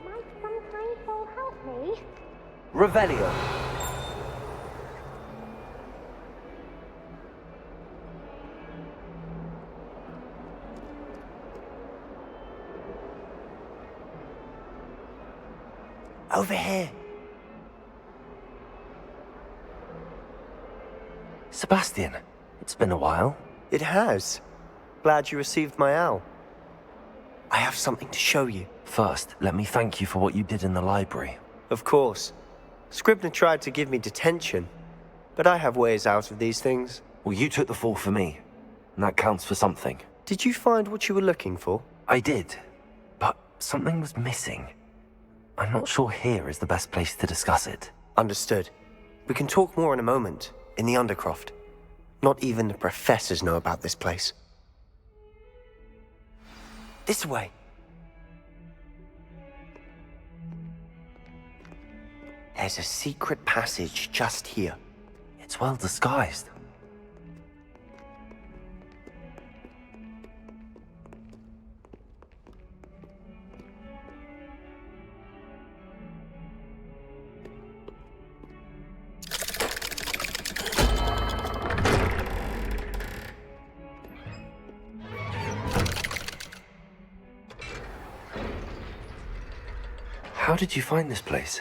Might some kind soul help me? Revelio. Over here. Sebastian, it's been a while. It has. Glad you received my owl. I have something to show you. First, let me thank you for what you did in the library. Of course. Scribner tried to give me detention, but I have ways out of these things. Well, you took the fall for me, and that counts for something. Did you find what you were looking for? I did, but something was missing. I'm not sure here is the best place to discuss it. Understood. We can talk more in a moment, in the Undercroft. Not even the professors know about this place. This way. There's a secret passage just here. It's well disguised. How did you find this place?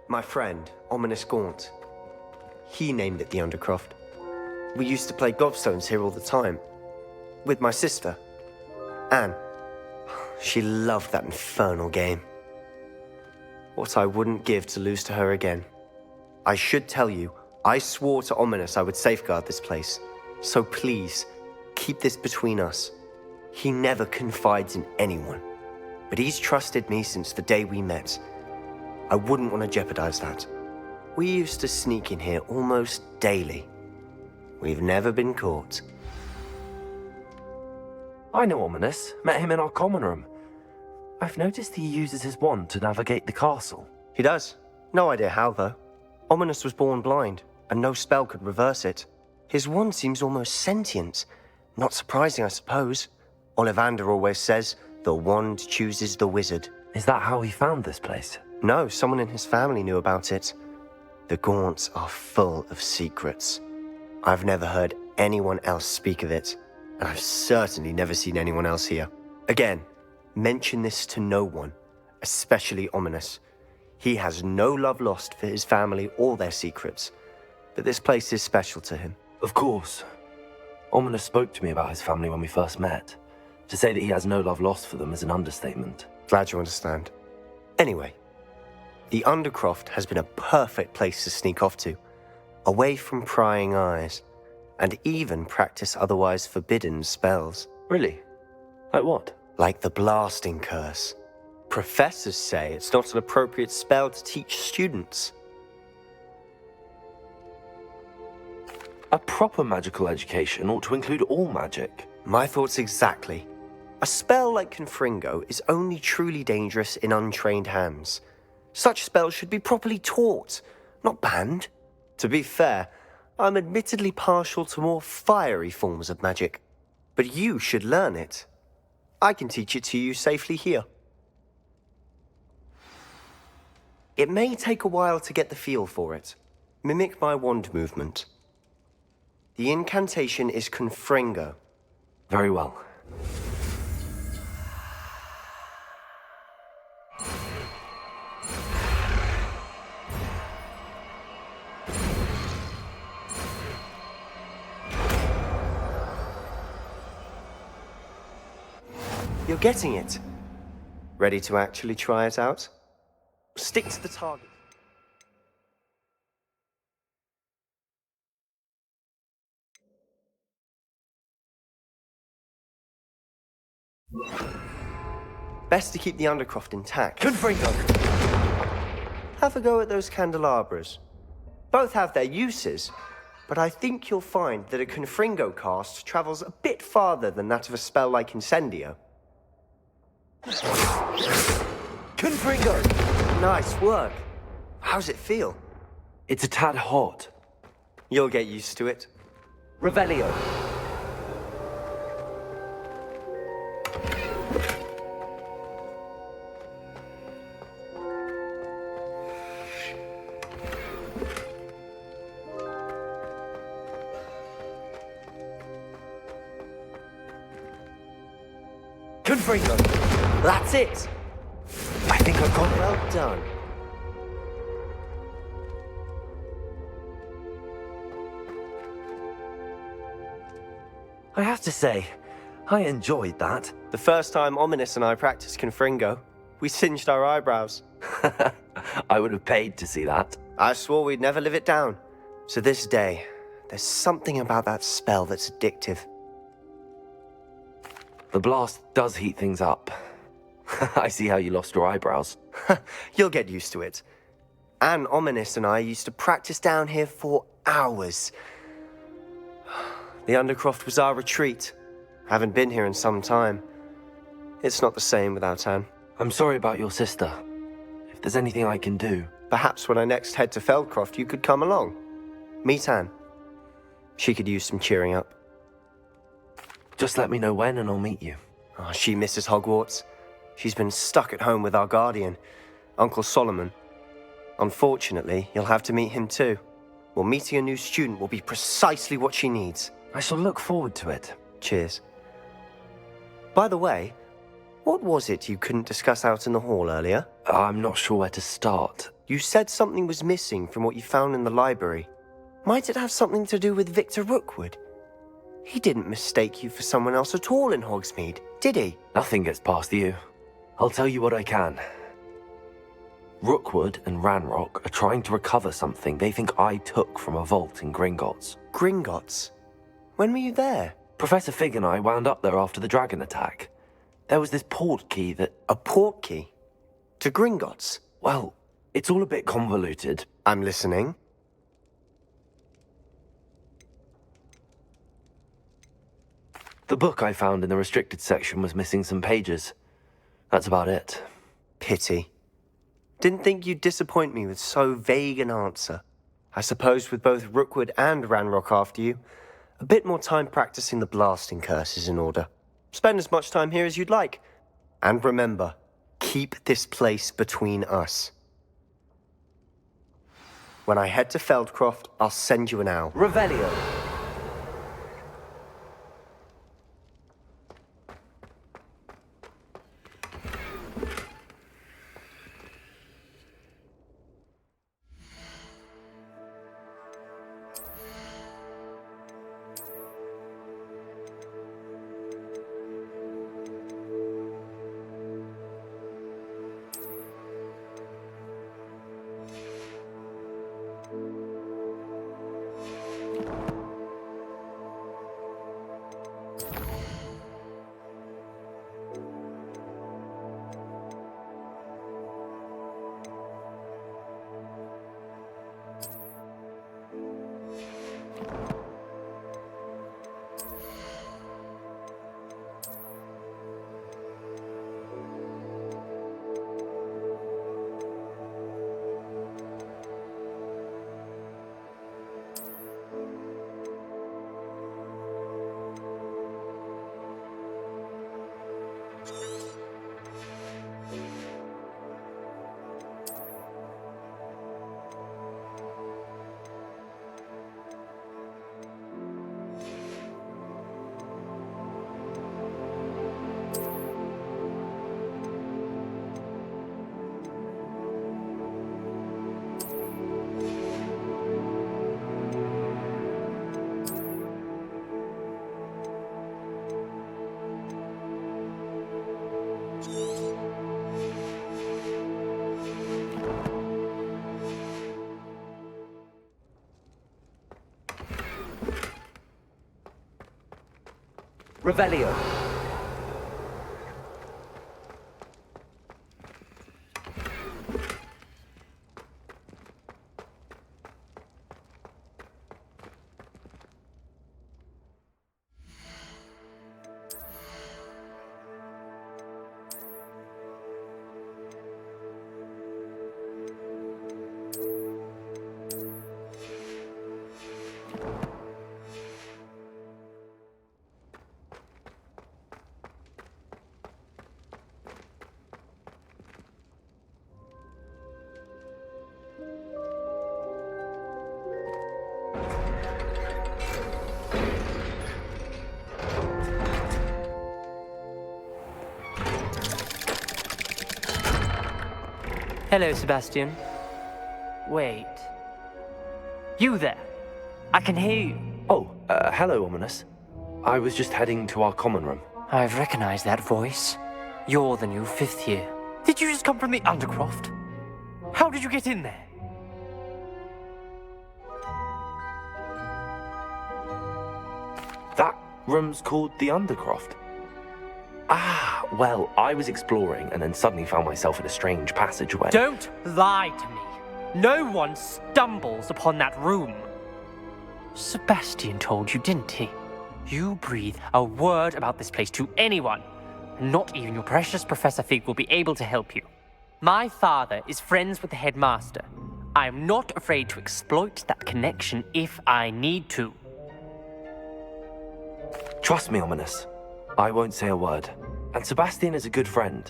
My friend, Ominous Gaunt. He named it the Undercroft. We used to play gobstones here all the time. With my sister, Anne. She loved that infernal game. What I wouldn't give to lose to her again. I should tell you, I swore to Ominous I would safeguard this place. So please, keep this between us. He never confides in anyone. But he's trusted me since the day we met. I wouldn't want to jeopardize that. We used to sneak in here almost daily. We've never been caught. I know Ominous. Met him in our common room. I've noticed he uses his wand to navigate the castle. He does. No idea how, though. Ominous was born blind, and no spell could reverse it. His wand seems almost sentient. Not surprising, I suppose. Ollivander always says, the wand chooses the wizard. Is that how he found this place? No, someone in his family knew about it. The Gaunts are full of secrets. I've never heard anyone else speak of it, and I've certainly never seen anyone else here. Again, mention this to no one, especially Ominous. He has no love lost for his family or their secrets, but this place is special to him. Of course. Ominous spoke to me about his family when we first met. To say that he has no love lost for them is an understatement. Glad you understand. Anyway, the Undercroft has been a perfect place to sneak off to, away from prying eyes, and even practice otherwise forbidden spells. Really? Like what? Like the blasting curse. Professors say it's not an appropriate spell to teach students. A proper magical education ought to include all magic. My thoughts exactly. A spell like Confringo is only truly dangerous in untrained hands. Such spells should be properly taught, not banned. To be fair, I'm admittedly partial to more fiery forms of magic. But you should learn it. I can teach it to you safely here. It may take a while to get the feel for it. Mimic my wand movement. The incantation is Confringo. Very well. You're getting it. Ready to actually try it out? Stick to the target. Best to keep the Undercroft intact. Confringo! Have a go at those candelabras. Both have their uses, but I think you'll find that a Confringo cast travels a bit farther than that of a spell like Incendio. Confringo! Nice work. How's it feel? It's a tad hot. You'll get used to it. Revelio. Confringo. That's it! I think I've got it. Well done. I have to say, I enjoyed that. The first time Ominous and I practiced Confringo, we singed our eyebrows. I would have paid to see that. I swore we'd never live it down. So this day, there's something about that spell that's addictive. The blast does heat things up. I see how you lost your eyebrows. You'll get used to it. Anne, Ominous and I used to practice down here for hours. The Undercroft was our retreat. Haven't been here in some time. It's not the same without Anne. I'm sorry about your sister. If there's anything I can do... Perhaps when I next head to Feldcroft, you could come along. Meet Anne. She could use some cheering up. Just let me know when and I'll meet you. Oh, she misses Hogwarts. She's been stuck at home with our guardian, Uncle Solomon. Unfortunately, you'll have to meet him too. Well, meeting a new student will be precisely what she needs. I shall look forward to it. Cheers. By the way, what was it you couldn't discuss out in the hall earlier? I'm not sure where to start. You said something was missing from what you found in the library. Might it have something to do with Victor Rookwood? He didn't mistake you for someone else at all in Hogsmeade, did he? Nothing gets past you. I'll tell you what I can. Rookwood and Ranrock are trying to recover something they think I took from a vault in Gringotts. Gringotts? When were you there? Professor Fig and I wound up there after the dragon attack. There was this port key that... A port key? To Gringotts? Well, it's all a bit convoluted. I'm listening. The book I found in the restricted section was missing some pages. That's about it. Pity. Didn't think you'd disappoint me with so vague an answer. I suppose with both Rookwood and Ranrock after you, a bit more time practicing the blasting curse is in order. Spend as much time here as you'd like. And remember, keep this place between us. When I head to Feldcroft, I'll send you an owl. Revelio. Revelio. Hello, Sebastian. Wait. You there? I can hear you. Oh, hello, Ominous. I was just heading to our common room. I've recognized that voice. You're the new 5th year. Did you just come from the Undercroft? How did you get in there? That room's called the Undercroft. Ah, well, I was exploring and then suddenly found myself in a strange passageway. Don't lie to me. No one stumbles upon that room. Sebastian told you, didn't he? You breathe a word about this place to anyone, and not even your precious Professor Fig will be able to help you. My father is friends with the headmaster. I am not afraid to exploit that connection if I need to. Trust me, Ominous. I won't say a word. And Sebastian is a good friend.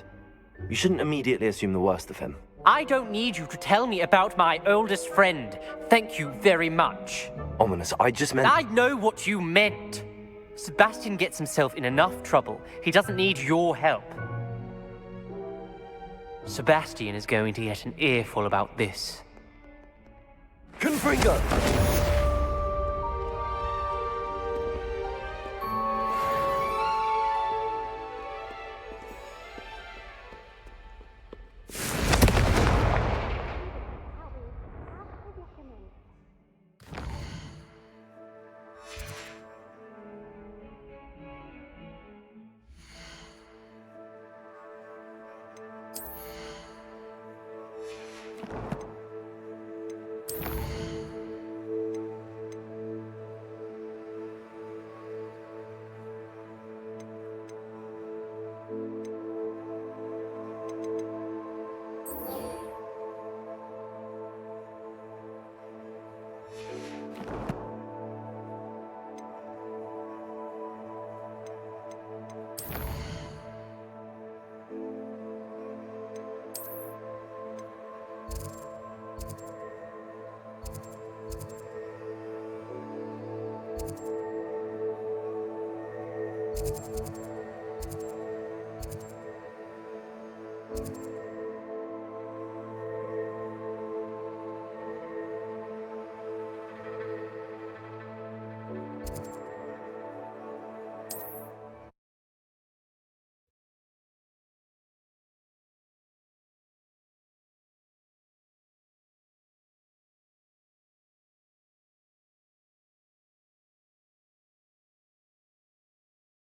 You shouldn't immediately assume the worst of him. I don't need you to tell me about my oldest friend. Thank you very much. Ominous, I just meant... I know what you meant. Sebastian gets himself in enough trouble. He doesn't need your help. Sebastian is going to get an earful about this. Confringo!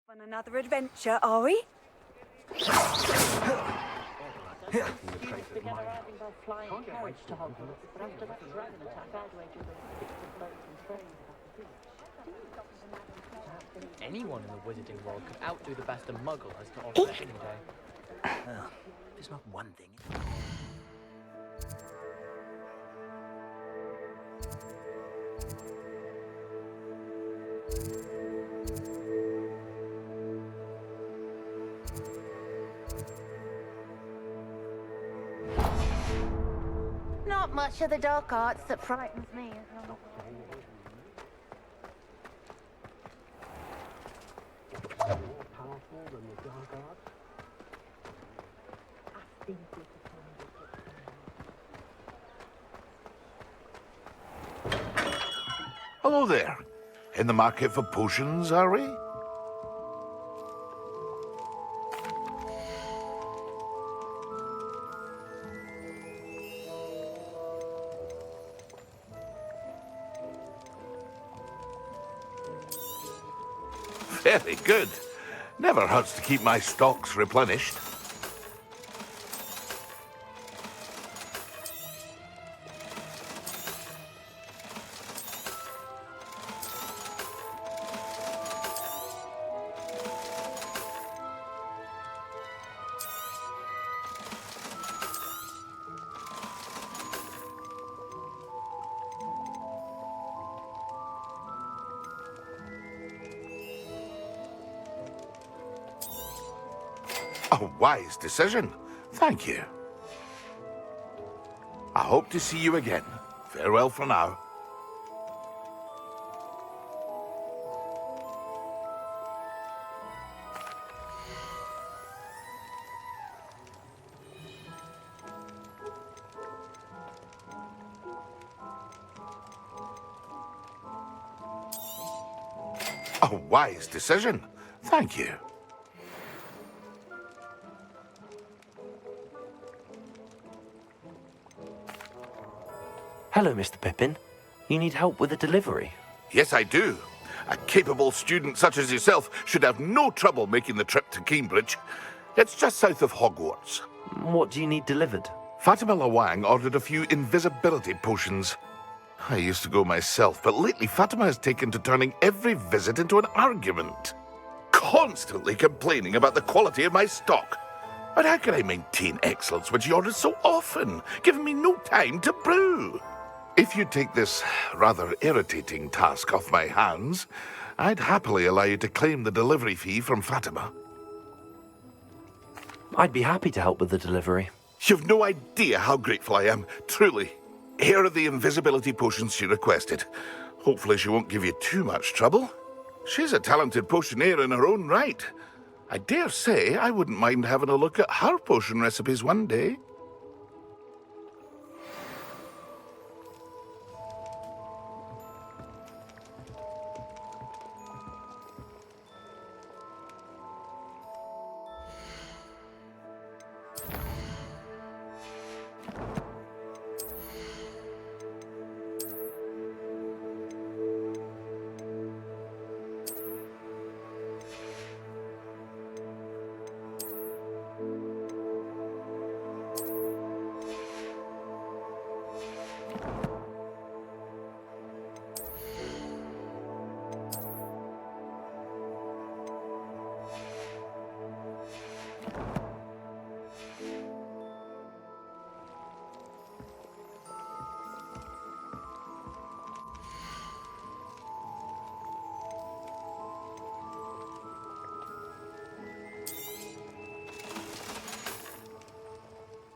On another adventure, are we? Anyone in the wizarding world could outdo the best a muggle has to offer any day. There's not one thing. Not much of the dark arts that frightens me. Hello there. In the market for potions, are we? Very good. Never hurts to keep my stocks replenished. A wise decision. Thank you. I hope to see you again. Farewell for now. A wise decision. Thank you. Hello, Mr. Pippin. You need help with a delivery? Yes, I do. A capable student such as yourself should have no trouble making the trip to Cambridge. It's just south of Hogwarts. What do you need delivered? Fatima Lawang ordered a few invisibility potions. I used to go myself, but lately Fatima has taken to turning every visit into an argument. Constantly complaining about the quality of my stock. But how can I maintain excellence when she orders so often, giving me no time to brew? If you take this rather irritating task off my hands, I'd happily allow you to claim the delivery fee from Fatima. I'd be happy to help with the delivery. You've no idea how grateful I am, truly. Here are the invisibility potions she requested. Hopefully she won't give you too much trouble. She's a talented potioneer in her own right. I dare say I wouldn't mind having a look at her potion recipes one day.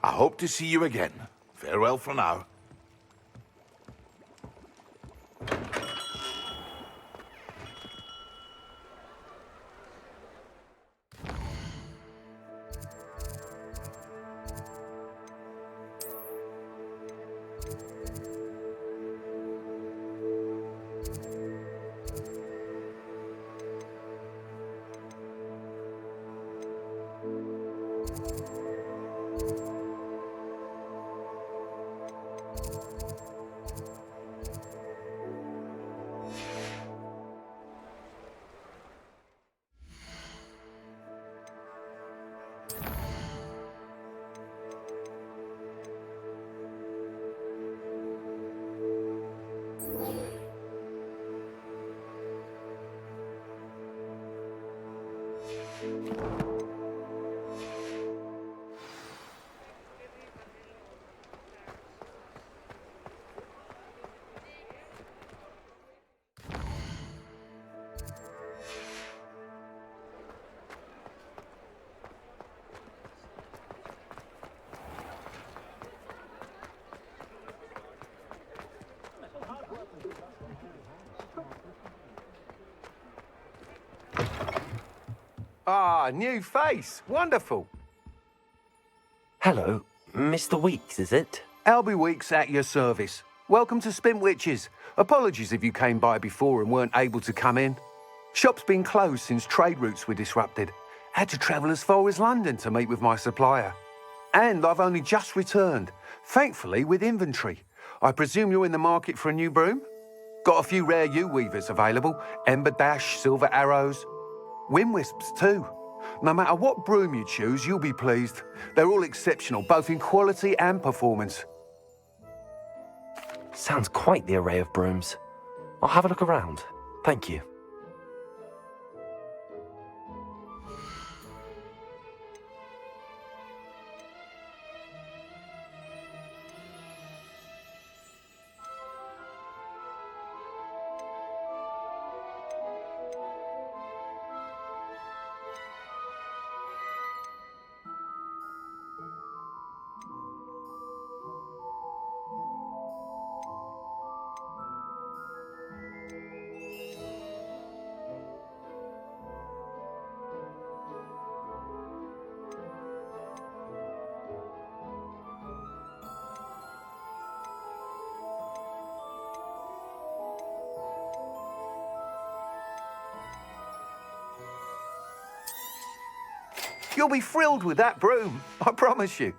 I hope to see you again. Farewell for now. Ah, new face. Wonderful. Hello, Mr. Weeks, is it? Albie Weeks at your service. Welcome to Spintwitches. Apologies if you came by before and weren't able to come in. Shop's been closed since trade routes were disrupted. Had to travel as far as London to meet with my supplier. And I've only just returned, thankfully with inventory. I presume you're in the market for a new broom? Got a few rare U-weavers available. Ember Dash, Silver Arrows. Wind Wisps too. No matter what broom you choose, you'll be pleased. They're all exceptional, both in quality and performance. Sounds quite the array of brooms. I'll have a look around. Thank you. You'll be thrilled with that broom, I promise you.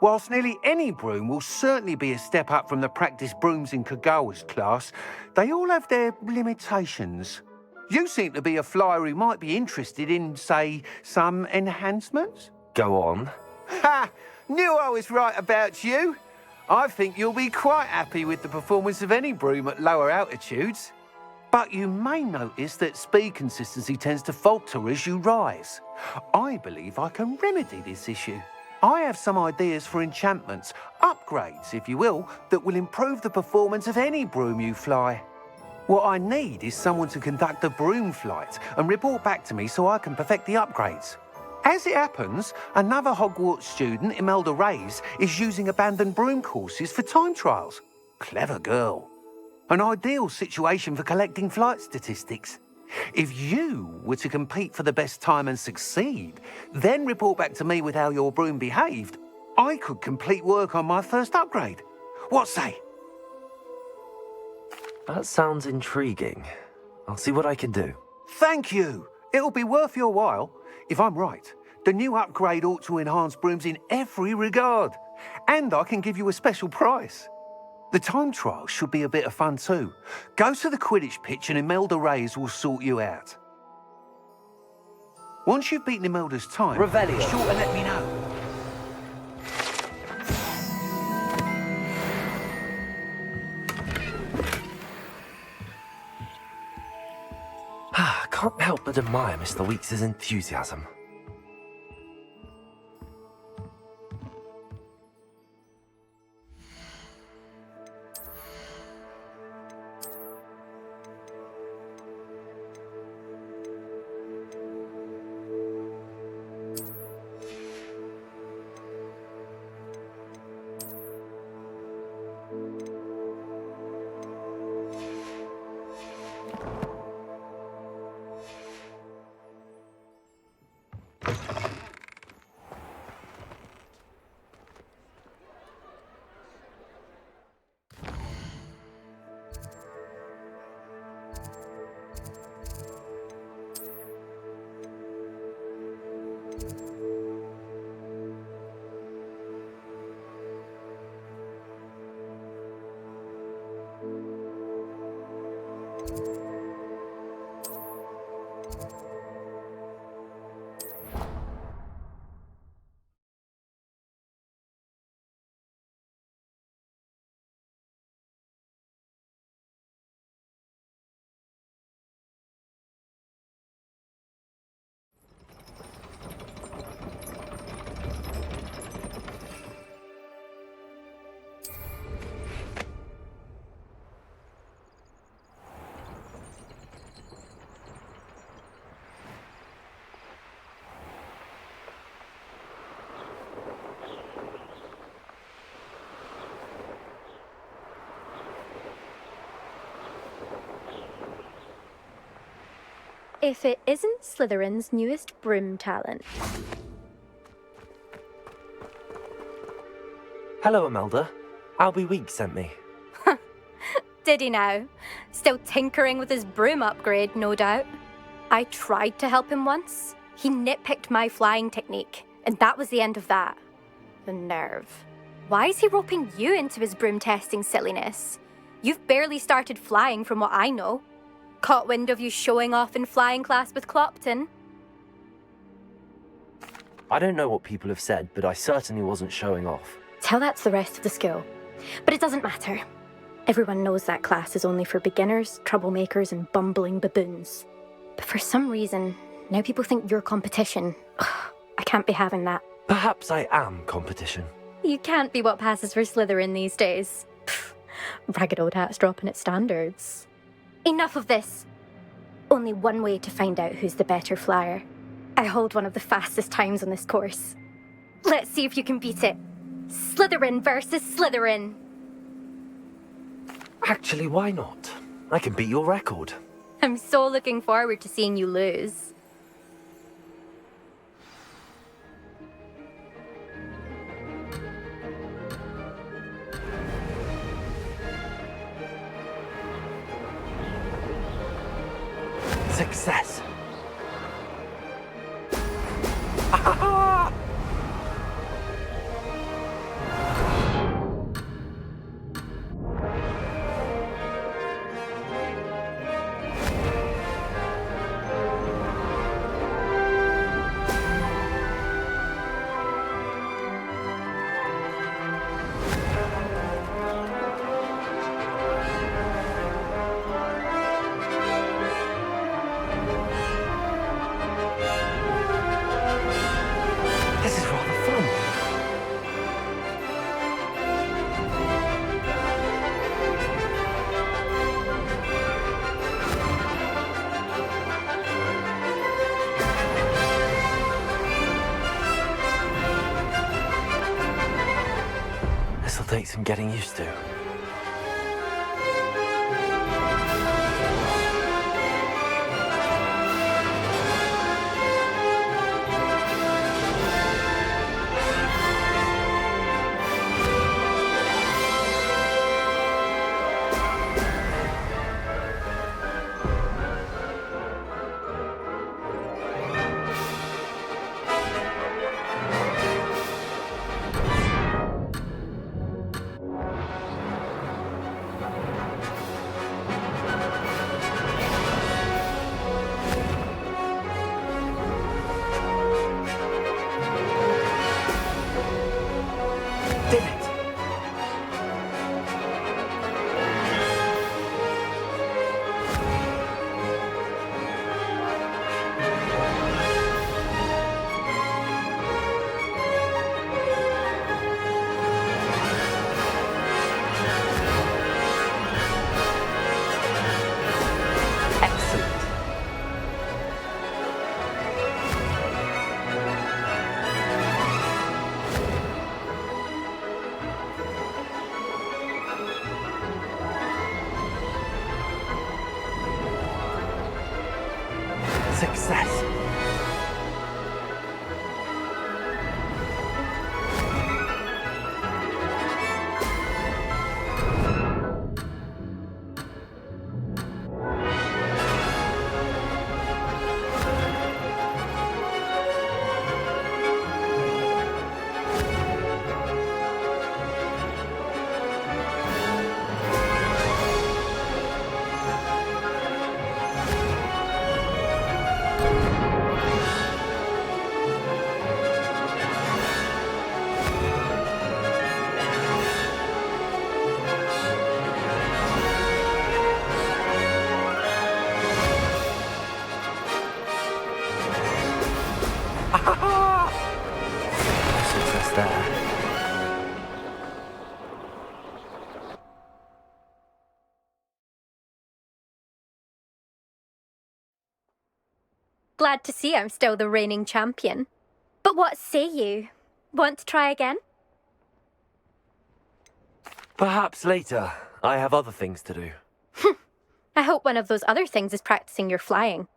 Whilst nearly any broom will certainly be a step up from the practice brooms in Kagawa's class, they all have their limitations. You seem to be a flyer who might be interested in, say, some enhancements? Go on. Ha! Knew I was right about you. I think you'll be quite happy with the performance of any broom at lower altitudes. But you may notice that speed consistency tends to falter as you rise. I believe I can remedy this issue. I have some ideas for enchantments, upgrades, if you will, that will improve the performance of any broom you fly. What I need is someone to conduct a broom flight and report back to me so I can perfect the upgrades. As it happens, another Hogwarts student, Imelda Reyes, is using abandoned broom courses for time trials. Clever girl. An ideal situation for collecting flight statistics. If you were to compete for the best time and succeed, then report back to me with how your broom behaved, I could complete work on my first upgrade. What say? That sounds intriguing. I'll see what I can do. Thank you. It'll be worth your while. If I'm right, the new upgrade ought to enhance brooms in every regard. And I can give you a special price. The time trial should be a bit of fun too. Go to the Quidditch pitch and Imelda Reyes will sort you out. Once you've beaten Imelda's time, Revelio. be sure to let me know. Can't help but admire Mr. Weeks' enthusiasm. If it isn't Slytherin's newest broom talent. Hello, Imelda. Albie Weeks sent me. Did he now? Still tinkering with his broom upgrade, no doubt. I tried to help him once. He nitpicked my flying technique, and that was the end of that. The nerve. Why is he roping you into his broom testing silliness? You've barely started flying from what I know. Caught wind of you showing off in flying class with Clopton? I don't know what people have said, but I certainly wasn't showing off. Tell that to the rest of the school. But it doesn't matter. Everyone knows that class is only for beginners, troublemakers, and bumbling baboons. But for some reason, now people think you're competition. Ugh, I can't be having that. Perhaps I am competition. You can't be what passes for Slytherin these days. Pfft, ragged old hat's dropping its standards. Enough of this. Only one way to find out who's the better flyer. I hold one of the fastest times on this course. Let's see if you can beat it. Slytherin versus Slytherin. Actually, why not? I can beat your record. I'm so looking forward to seeing you lose. Success. This'll take some getting used to. Success. Success there. Glad to see I'm still the reigning champion. But what say you? Want to try again? Perhaps later. I have other things to do. I hope one of those other things is practicing your flying.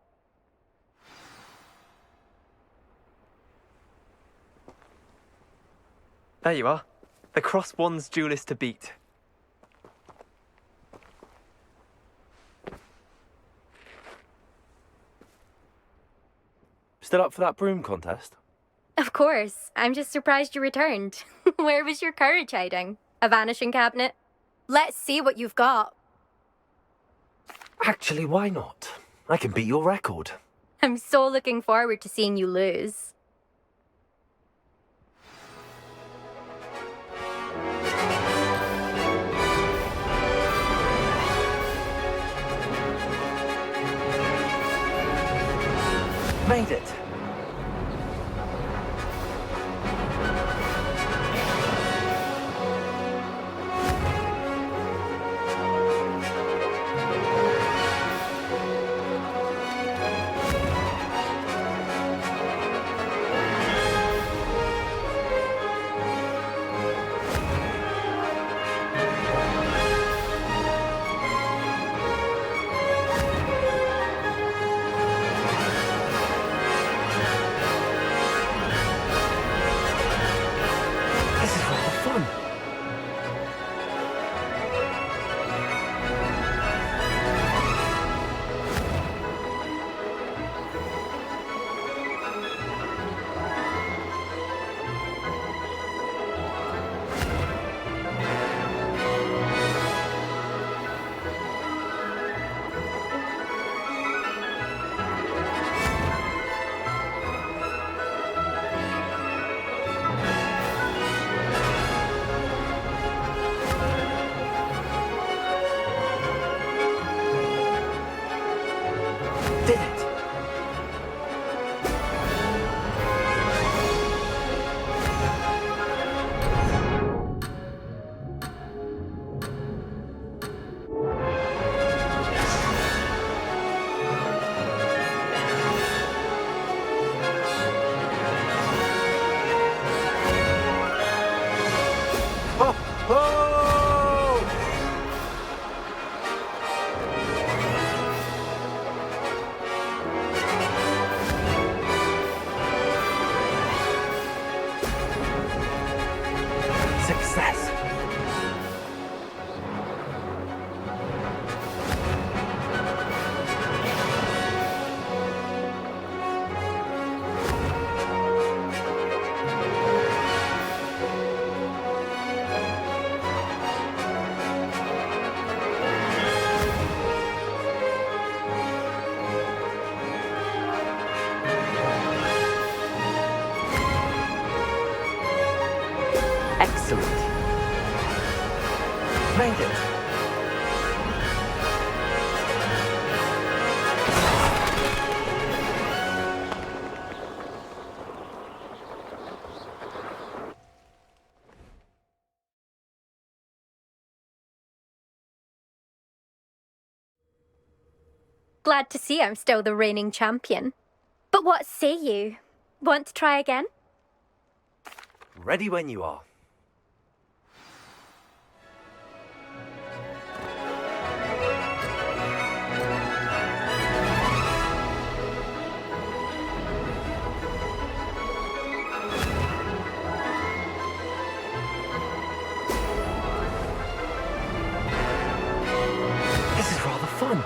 There you are. The Cross Wands duelist to beat. Still up for that broom contest? Of course. I'm just surprised you returned. Where was your courage hiding? A vanishing cabinet? Let's see what you've got. Actually, why not? I can beat your record. I'm so looking forward to seeing you lose. Made it. Made it. Glad to see I'm still the reigning champion. But what say you? Want to try again? Ready when you are. This is rather fun.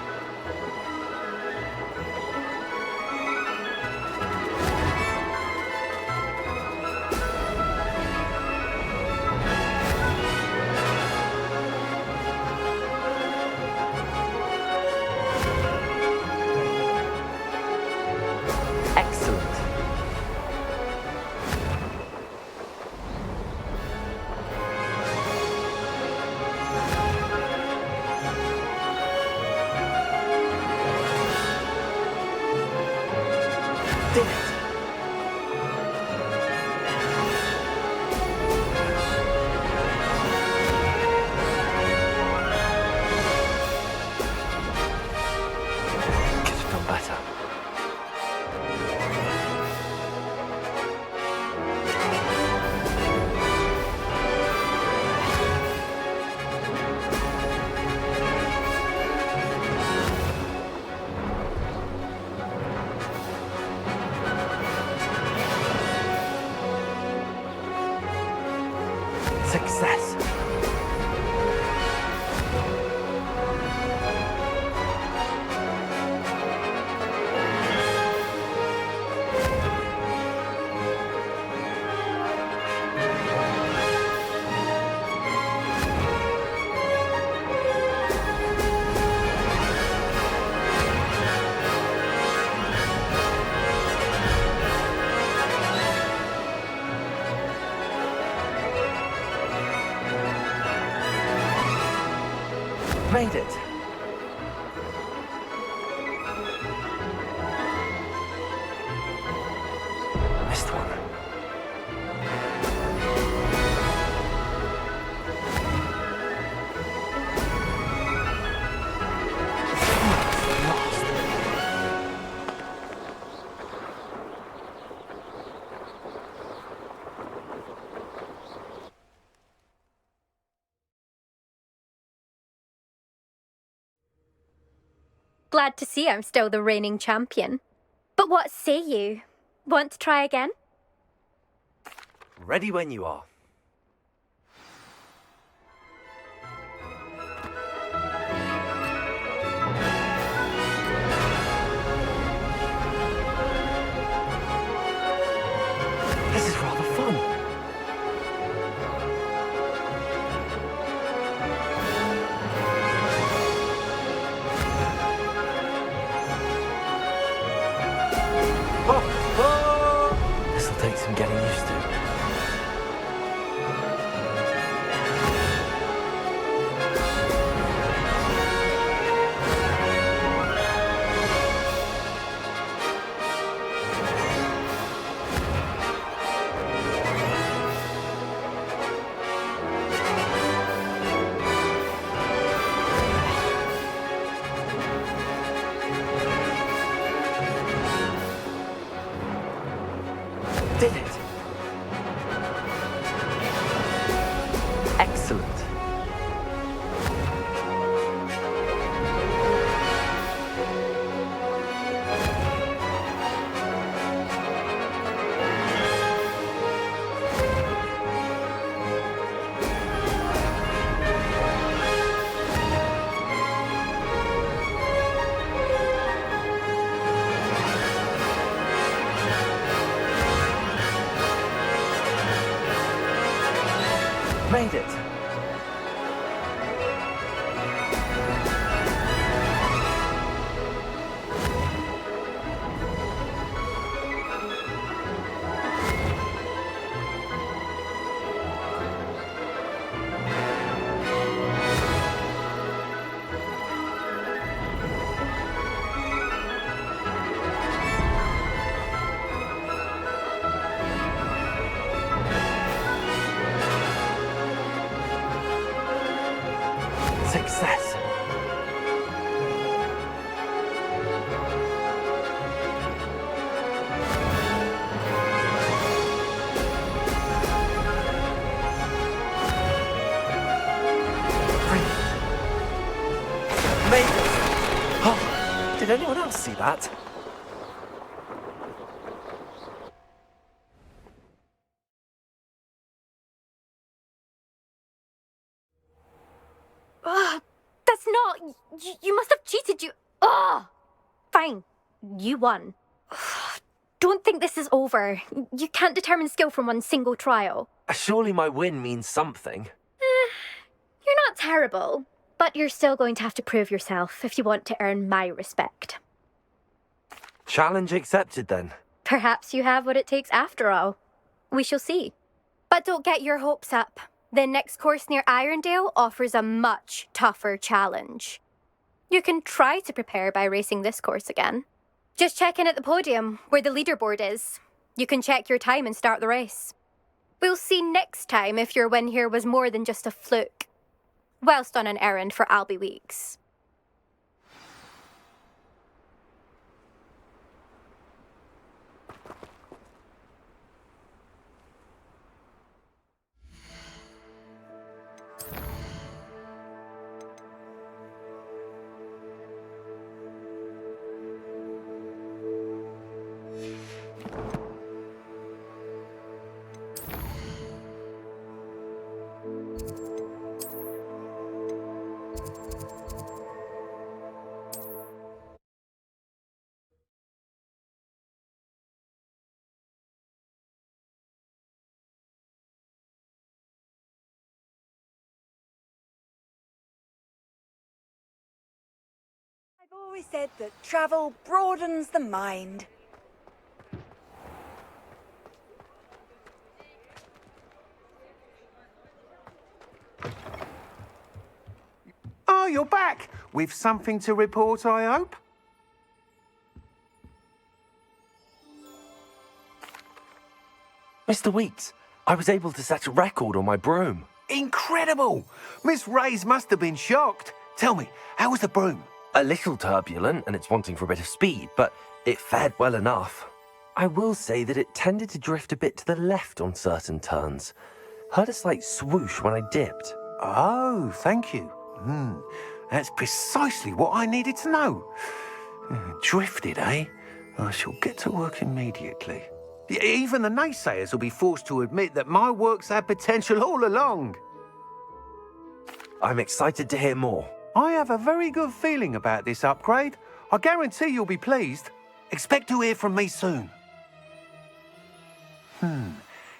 Excellent. Did it. Could have done better. Success. Made it. Missed one. Lost. Glad to see I'm still the reigning champion. But what say you? Want to try again? Ready when you are. This is rather fun. This'll take some getting used to. Success! Made it! Oh, did anyone else see that? That's not... You must have cheated, you... Ugh! Fine. You won. Don't think this is over. You can't determine skill from one single trial. Surely my win means something. You're not terrible, but you're still going to have to prove yourself if you want to earn my respect. Challenge accepted then. Perhaps you have what it takes after all. We shall see. But don't get your hopes up. The next course near Irondale offers a much tougher challenge. You can try to prepare by racing this course again. Just check in at the podium, where the leaderboard is. You can check your time and start the race. We'll see next time if your win here was more than just a fluke. Whilst on an errand for Albie Weeks. I've always said that travel broadens the mind. Oh, you're back. With something to report, I hope? Mr. Weeks, I was able to set a record on my broom. Incredible! Miss Reyes must have been shocked. Tell me, how was the broom? A little turbulent and it's wanting for a bit of speed, but it fared well enough. I will say that it tended to drift a bit to the left on certain turns. Heard a slight swoosh when I dipped. Oh, thank you. That's precisely what I needed to know. Drifted, eh? I shall get to work immediately. Even the naysayers will be forced to admit that my work's had potential all along. I'm excited to hear more. I have a very good feeling about this upgrade. I guarantee you'll be pleased. Expect to hear from me soon.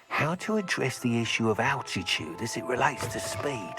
How to address the issue of altitude as it relates to speed?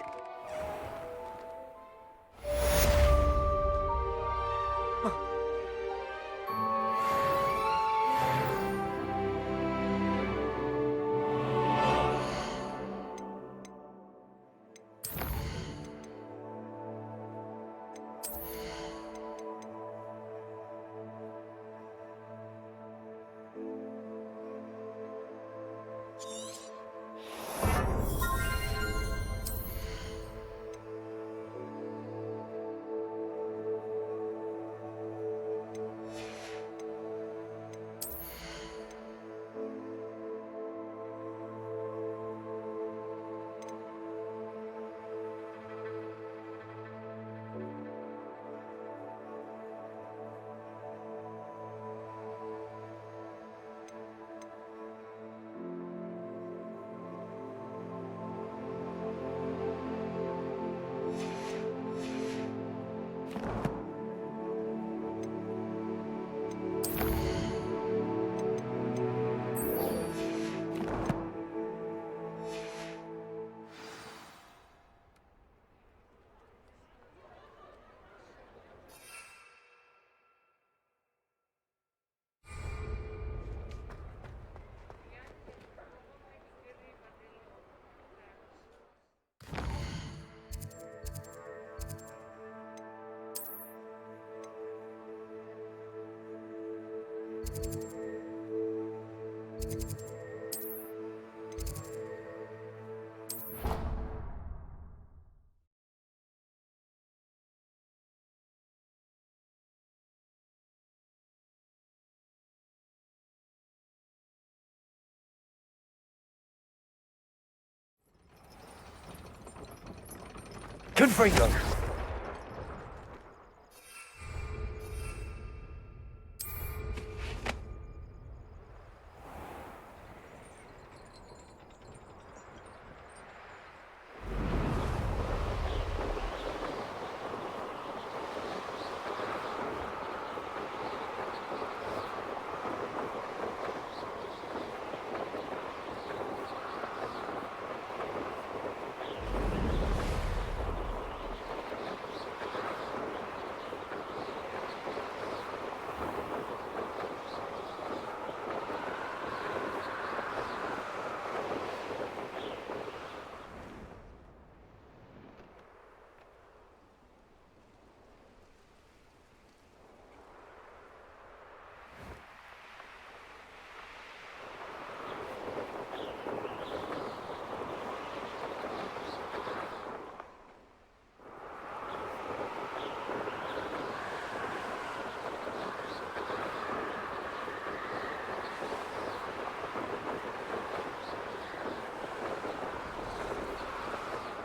Confringo.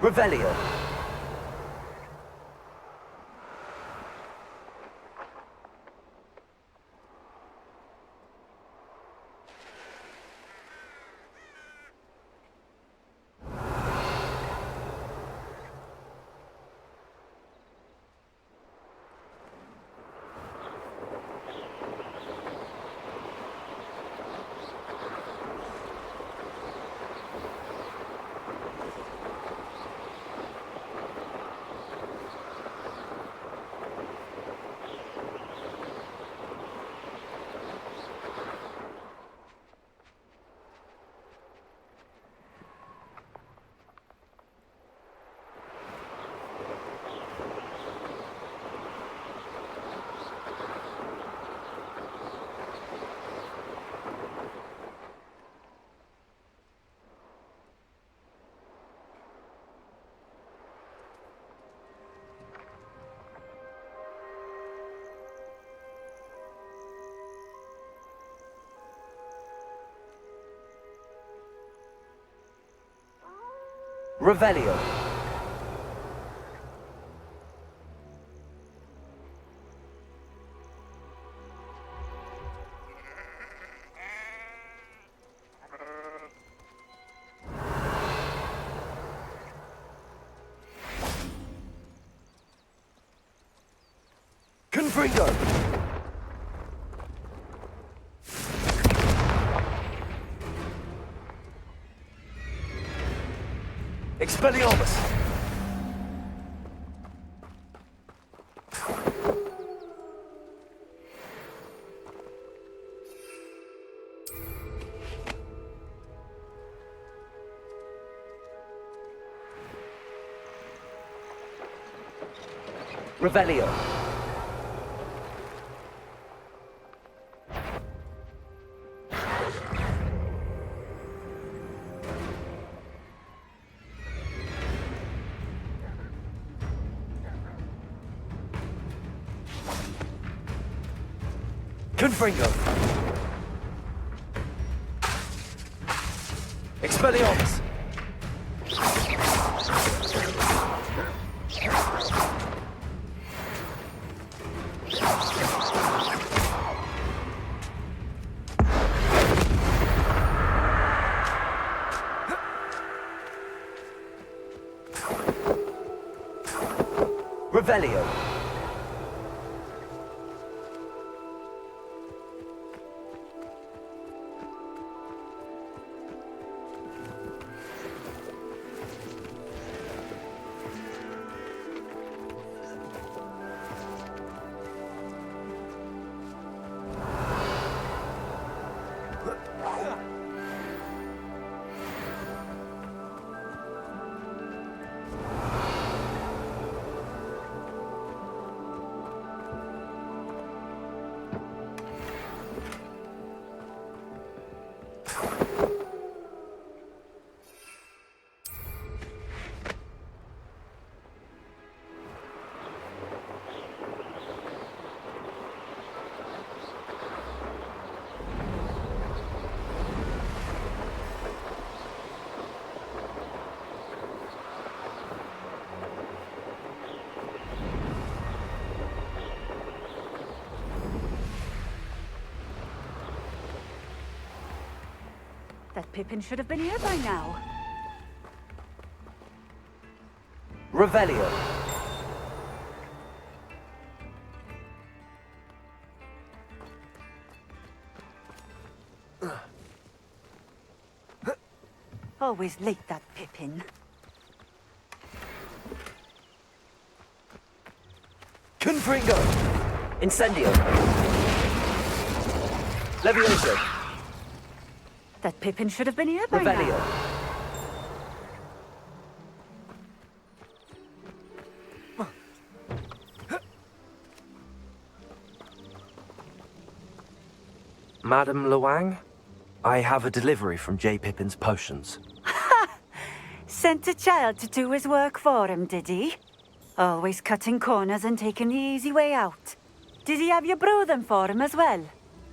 Revelio. Revelio. Confringo. Expelliarmus! Revelio. Confringo. Expelliarmus. Revelio. That Pippin should have been here by now. Revelio. Always late, that Pippin. Confringo. Incendio. Levioso. That Pippin should have been here by now. Revelio. Madam Luang, I have a delivery from J. Pippin's potions. Sent a child to do his work for him, did he? Always cutting corners and taking the easy way out. Did he have you brew them for him as well?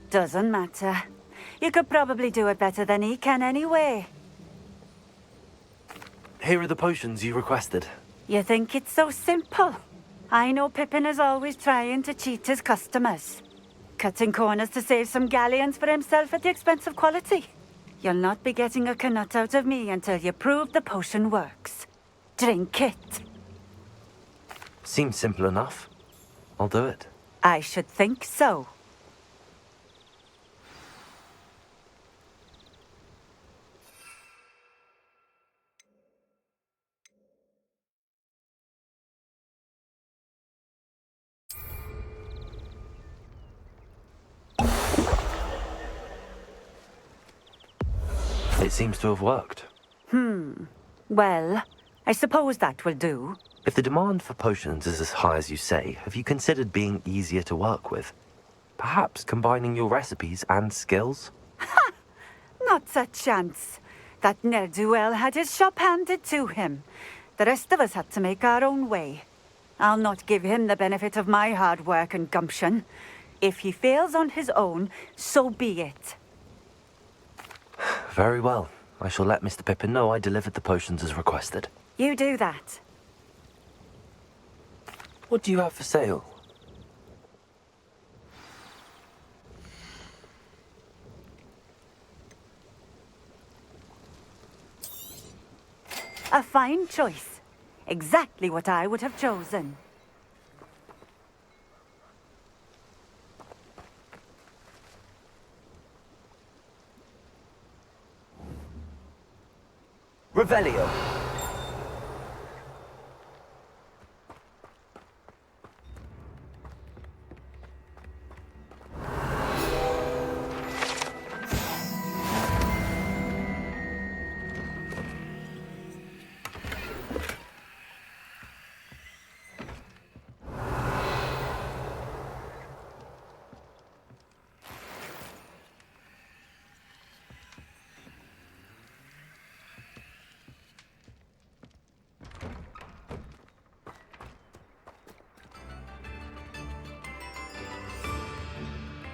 Doesn't matter. You could probably do it better than he can anyway. Here are the potions you requested. You think it's so simple? I know Pippin is always trying to cheat his customers. Cutting corners to save some galleons for himself at the expense of quality. You'll not be getting a canut out of me until you prove the potion works. Drink it. Seems simple enough. I'll do it. I should think so. It seems to have worked. Well, I suppose that will do. If the demand for potions is as high as you say, have you considered being easier to work with? Perhaps combining your recipes and skills? Not a chance. That ne'er-do-well had his shop handed to him. The rest of us had to make our own way. I'll not give him the benefit of my hard work and gumption. If he fails on his own, so be it. Very well. I shall let Mr. Pippin know I delivered the potions as requested. You do that. What do you have for sale? A fine choice. Exactly what I would have chosen. Revelio.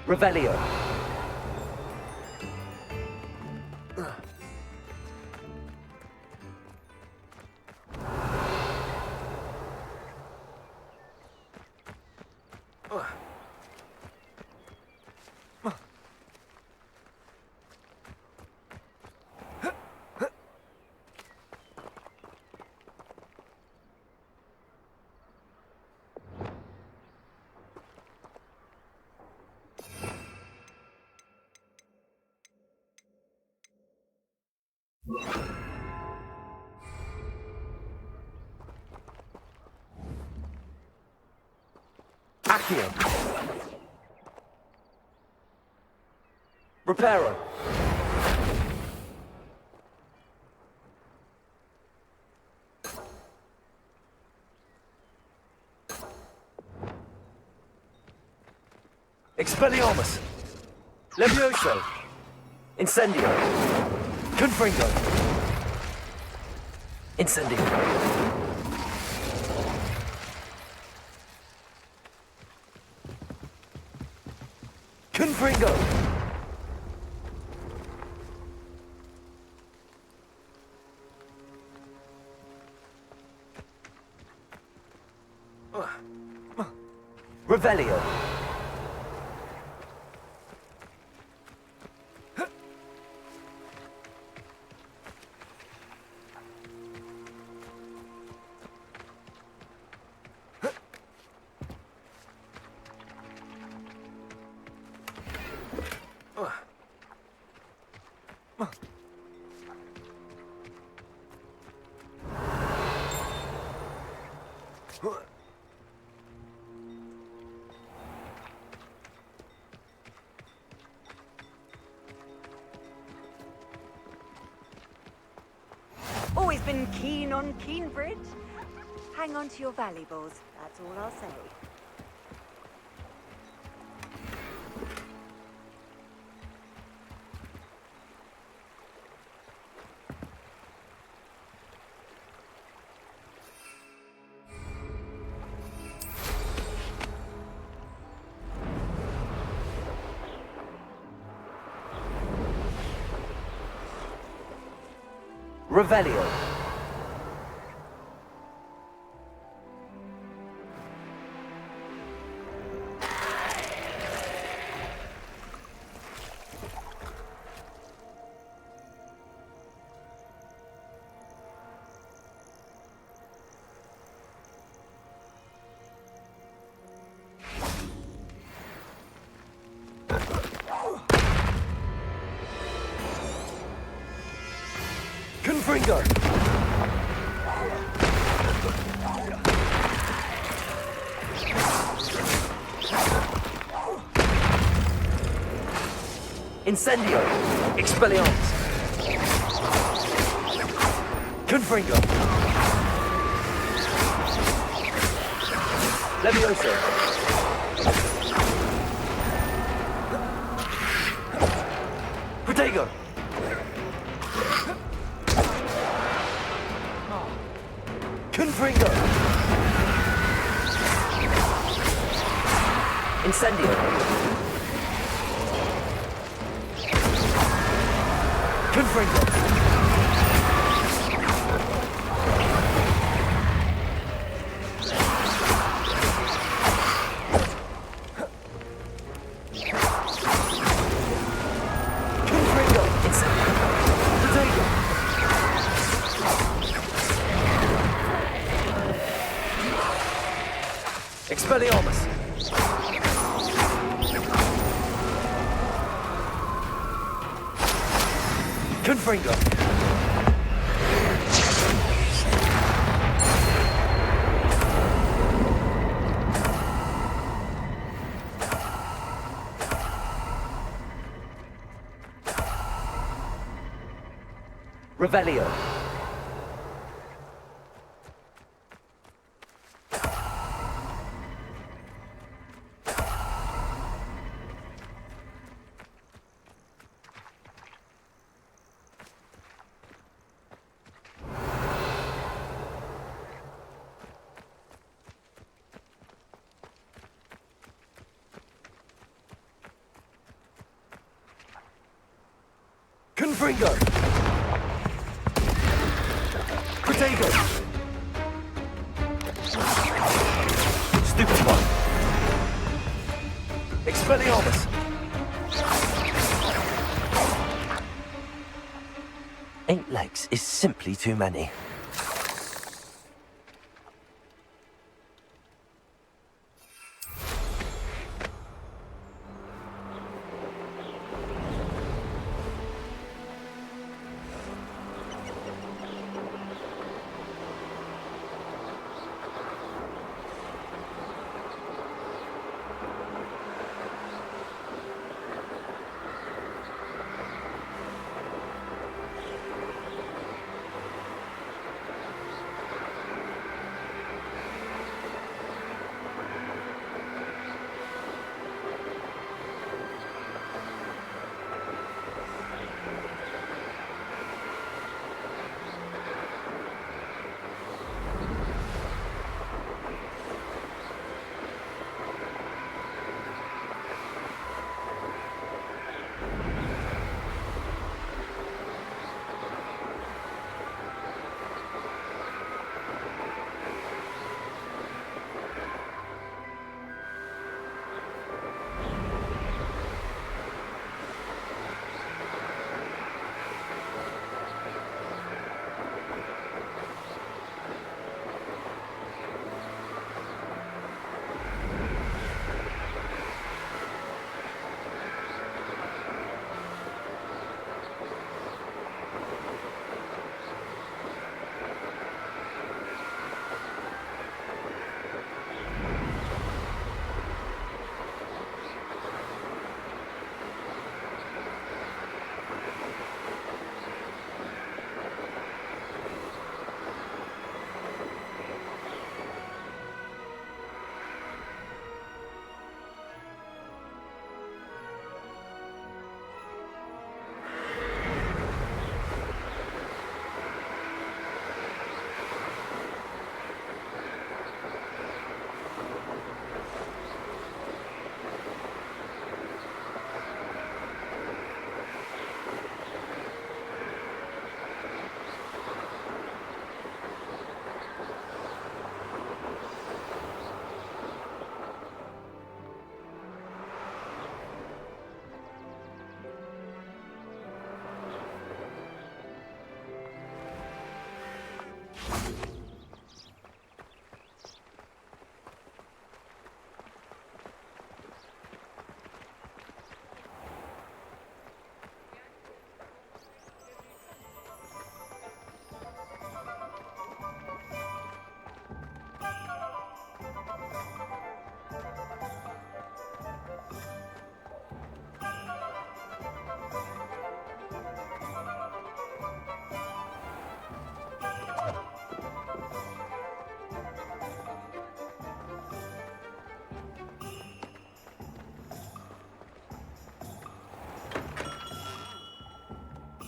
Revelio. Accio. Reparo. Expelliarmus. Levioso. Incendio. Confringo. Incendio. Confringo. Revelio. Always been keen on Keenbridge. Hang on to your valuables, that's all I'll say. Revelio. Confringo! Incendio! Expelliarmus! Confringo! Levioso! Protego! Confringo! Incendio! Confringo! Confringo! Incendio! Protego! Expelliarmus! Confringo! Revelio! Confringo! Protego! Stupid one! Expelliarmus! 8 legs is simply too many.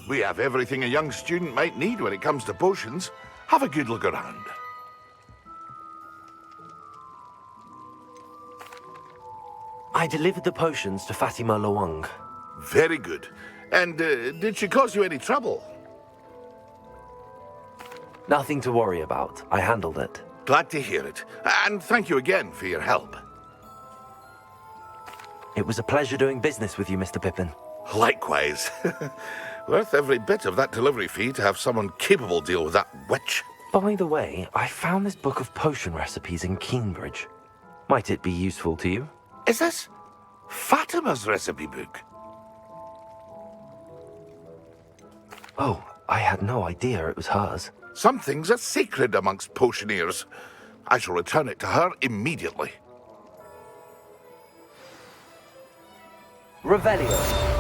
We have everything a young student might need when it comes to potions. Have a good look around. I delivered the potions to Fatima Luang. Very good. And did she cause you any trouble? Nothing to worry about. I handled it. Glad to hear it. And thank you again for your help. It was a pleasure doing business with you, Mr. Pippin. Likewise. Worth every bit of that delivery fee to have someone capable deal with that witch. By the way, I found this book of potion recipes in Cambridge. Might it be useful to you? Is this Fatima's recipe book? Oh, I had no idea it was hers. Some things are sacred amongst potioneers. I shall return it to her immediately. Revelio.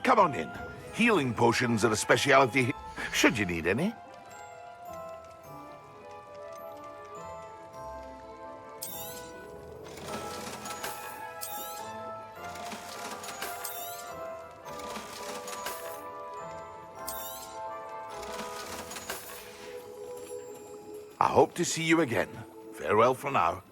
Come on in. Healing potions are a speciality. Should you need any? I hope to see you again. Farewell for now.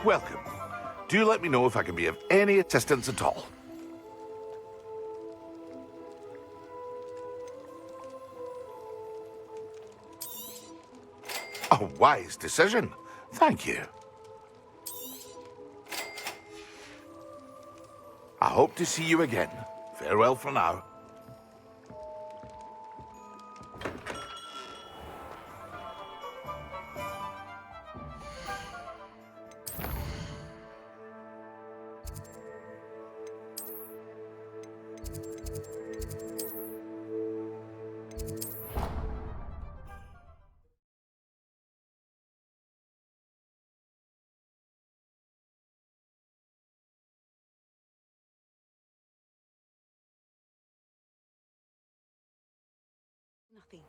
Welcome. Do let me know if I can be of any assistance at all. A wise decision. Thank you. I hope to see you again. Farewell for now. Nothing.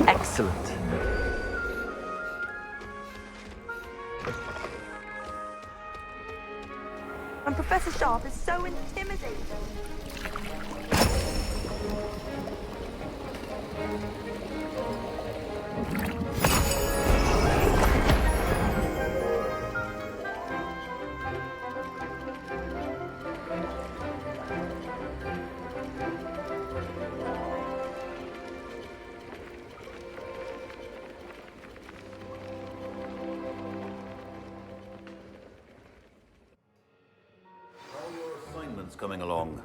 Excellent. And Professor Sharp is so intimidating. Assignments coming along.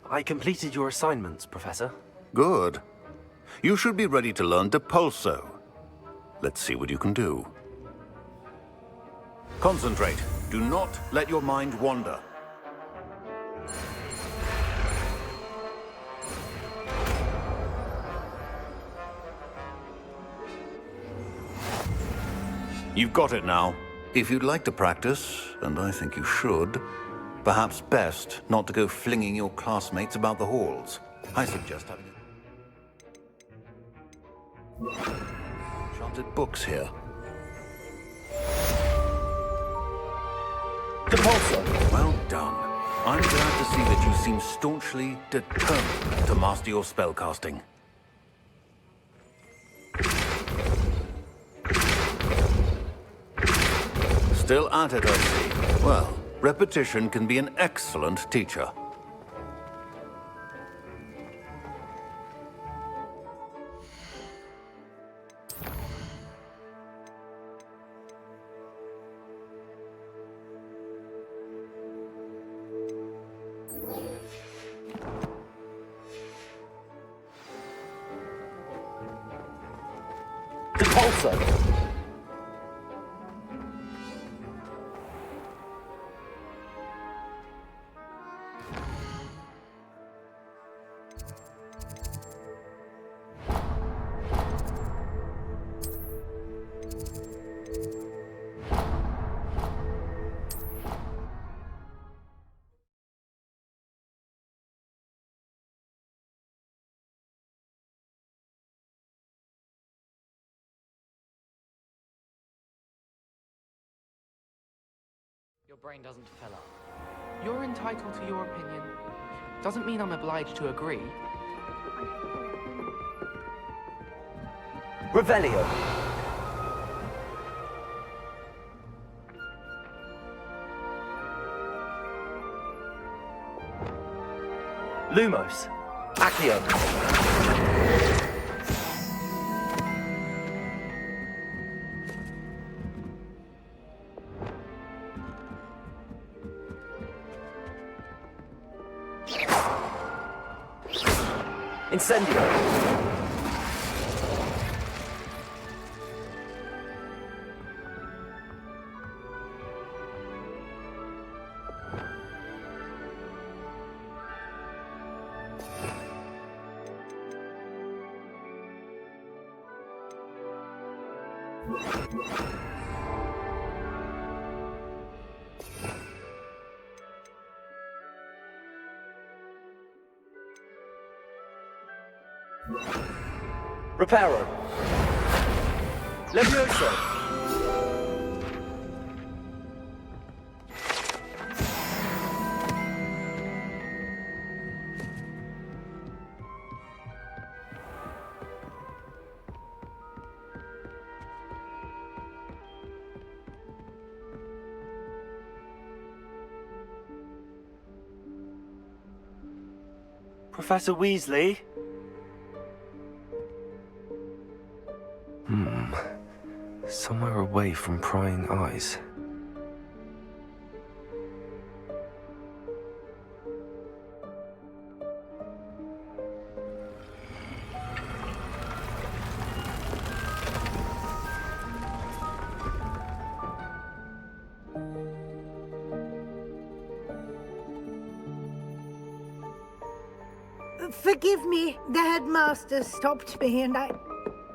I completed your assignments, Professor. Good. You should be ready to learn Depulso. Let's see what you can do. Concentrate. Do not let your mind wander. You've got it now. If you'd like to practice, and I think you should, perhaps best not to go flinging your classmates about the halls. I suggest having enchanted books here. Well done. I'm glad to see that you seem staunchly determined to master your spellcasting. Still at it, I see. Well, repetition can be an excellent teacher. Your brain doesn't fill up. You're entitled to your opinion. Doesn't mean I'm obliged to agree. Revelio. Lumos. Accio. Incendio. Reparo. Levioso. Professor Weasley? Somewhere away from prying eyes. Forgive me, the headmaster stopped me and I...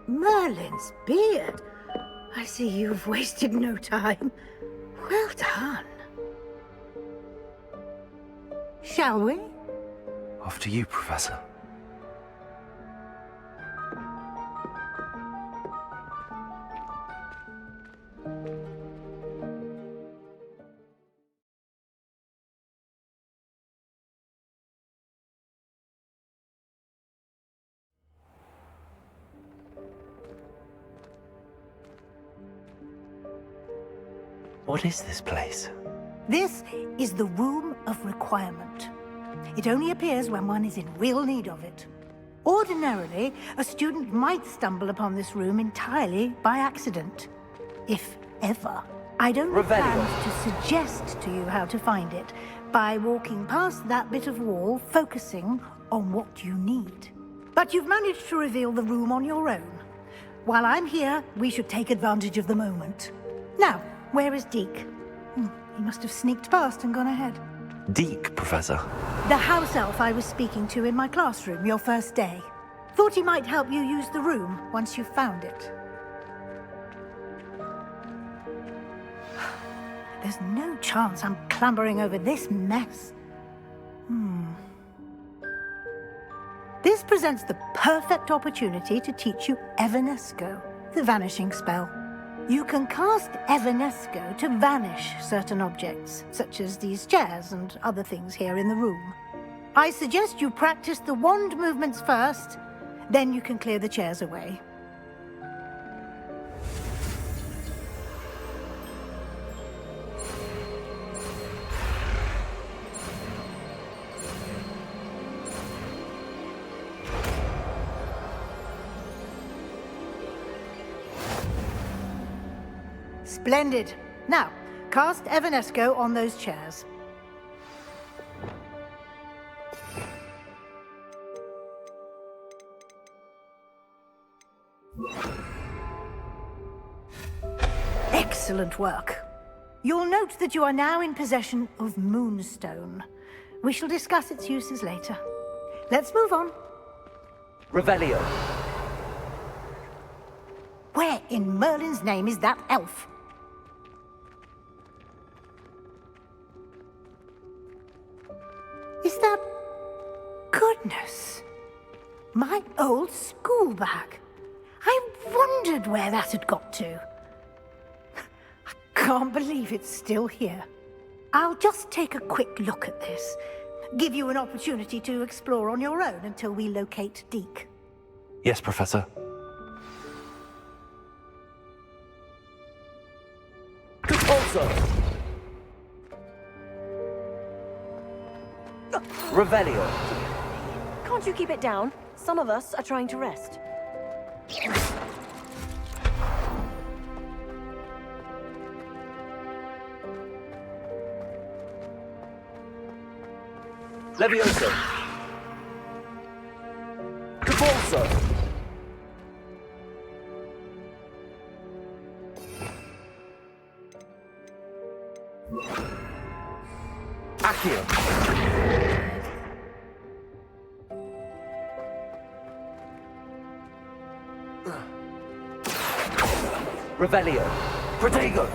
Merlin's beard. I see you've wasted no time. Well done. Shall we? After you, Professor. What is this place? This is the Room of Requirement. It only appears when one is in real need of it. Ordinarily, a student might stumble upon this room entirely by accident. If ever. I'd only planned to suggest to you how to find it by walking past that bit of wall, focusing on what you need. But you've managed to reveal the room on your own. While I'm here, we should take advantage of the moment. Now, where is Deke? He must have sneaked past and gone ahead. Deke, Professor. The house elf I was speaking to in my classroom your first day. Thought he might help you use the room once you've found it. There's no chance I'm clambering over this mess. This presents the perfect opportunity to teach you Evanesco, the vanishing spell. You can cast Evanesco to vanish certain objects, such as these chairs and other things here in the room. I suggest you practice the wand movements first, then you can clear the chairs away. Splendid. Now, cast Evanesco on those chairs. Excellent work. You'll note that you are now in possession of Moonstone. We shall discuss its uses later. Let's move on. Revelio. Where in Merlin's name is that elf? Is that... Goodness. My old school bag. I wondered where that had got to. I can't believe it's still here. I'll just take a quick look at this. Give you an opportunity to explore on your own until we locate Deke. Yes, Professor. Also. Revelio. Can't you keep it down? Some of us are trying to rest. Levioso. Capulso. Accio. Revelio. Protego.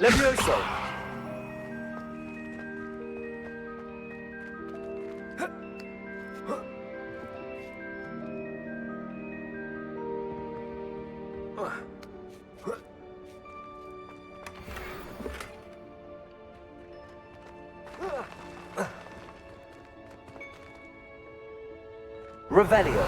Levioso! Revelio.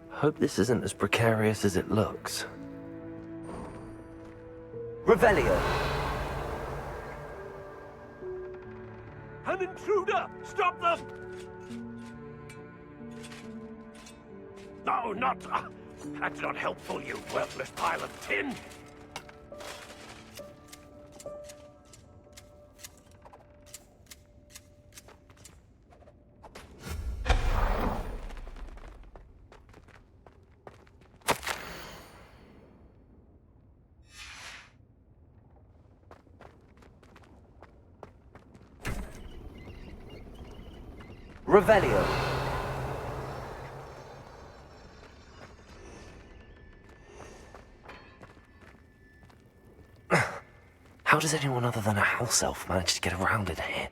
Hope this isn't as precarious as it looks. Revelio. An intruder! Stop them! No, not... that's not helpful, you worthless pile of tin! Revelio. How does anyone other than a house elf manage to get around in here?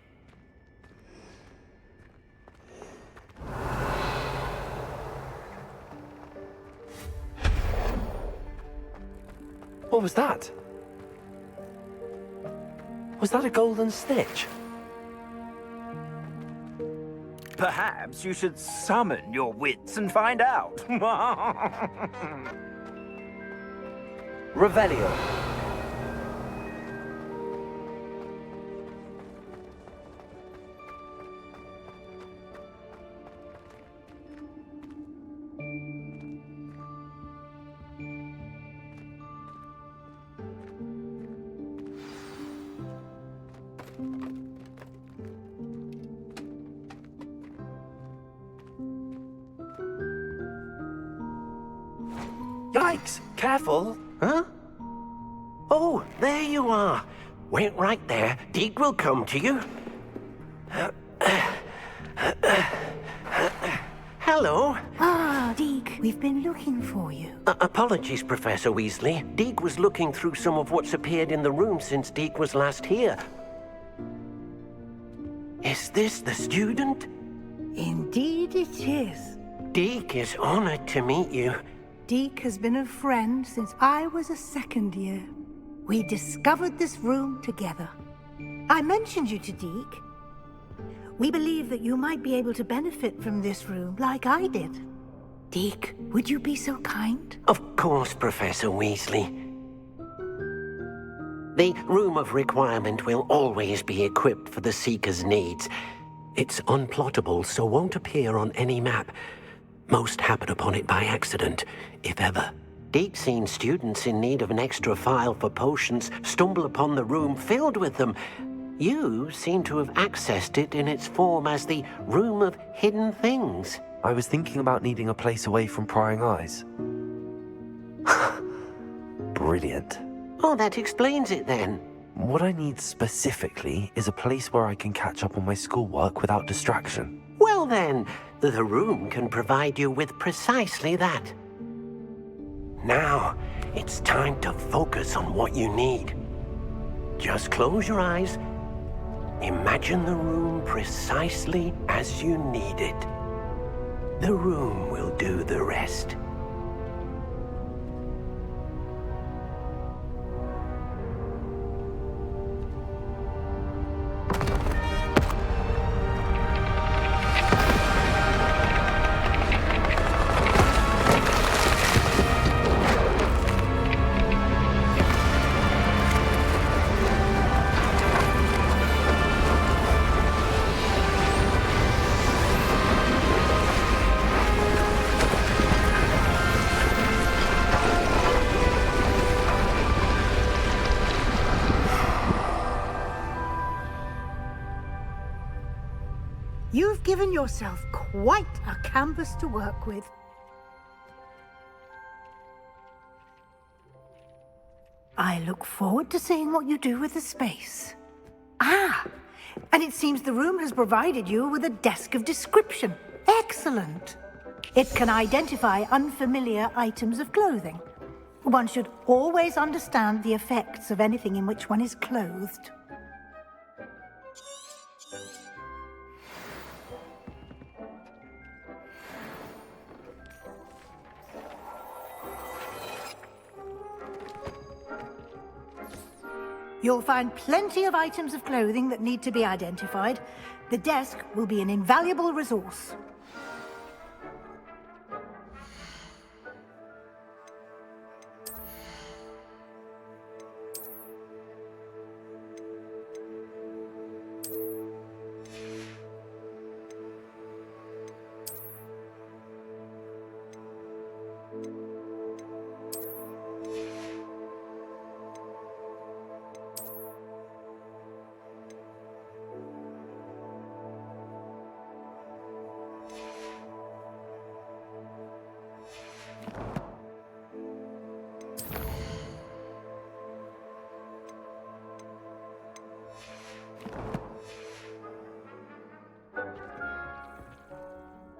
What was that? Was that a golden stitch? Perhaps you should summon your wits and find out. Revelio. Yikes! Careful! Huh? Oh, there you are. Wait right there. Deke will come to you. Hello. Ah, Deke, we've been looking for you. Apologies, Professor Weasley. Deke was looking through some of what's appeared in the room since Deke was last here. Is this the student? Indeed it is. Deke is honored to meet you. Deke has been a friend since I was a second year. We discovered this room together. I mentioned you to Deke. We believe that you might be able to benefit from this room like I did. Deke, would you be so kind? Of course, Professor Weasley. The Room of Requirement will always be equipped for the Seeker's needs. It's unplottable, so won't appear on any map. Most happen upon it by accident, if ever. Deke's seen students in need of an extra file for potions stumble upon the room filled with them. You seem to have accessed it in its form as the Room of Hidden Things. I was thinking about needing a place away from prying eyes. Brilliant. Oh, that explains it then. What I need specifically is a place where I can catch up on my schoolwork without distraction. Well then, the room can provide you with precisely that. Now, it's time to focus on what you need. Just close your eyes. Imagine the room precisely as you need it. The room will do the rest. You've given yourself quite a canvas to work with. I look forward to seeing what you do with the space. Ah, and it seems the room has provided you with a desk of description. Excellent. It can identify unfamiliar items of clothing. One should always understand the effects of anything in which one is clothed. You'll find plenty of items of clothing that need to be identified. The desk will be an invaluable resource.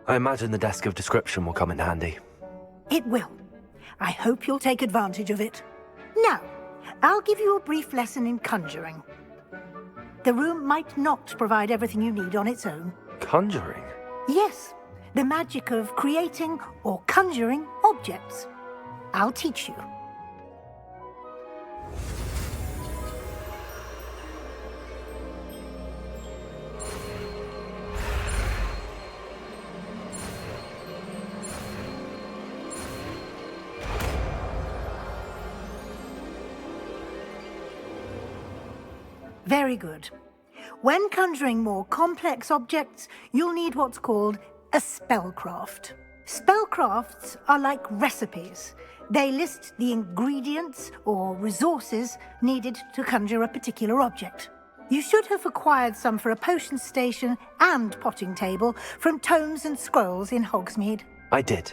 I imagine the desk of description will come in handy. It will. I hope you'll take advantage of it. Now, I'll give you a brief lesson in conjuring. The room might not provide everything you need on its own. Conjuring? Yes, the magic of creating or conjuring objects. I'll teach you. Very good. When conjuring more complex objects, you'll need what's called a spellcraft. Spellcrafts are like recipes. They list the ingredients or resources needed to conjure a particular object. You should have acquired some for a potion station and potting table from tomes and scrolls in Hogsmeade. I did.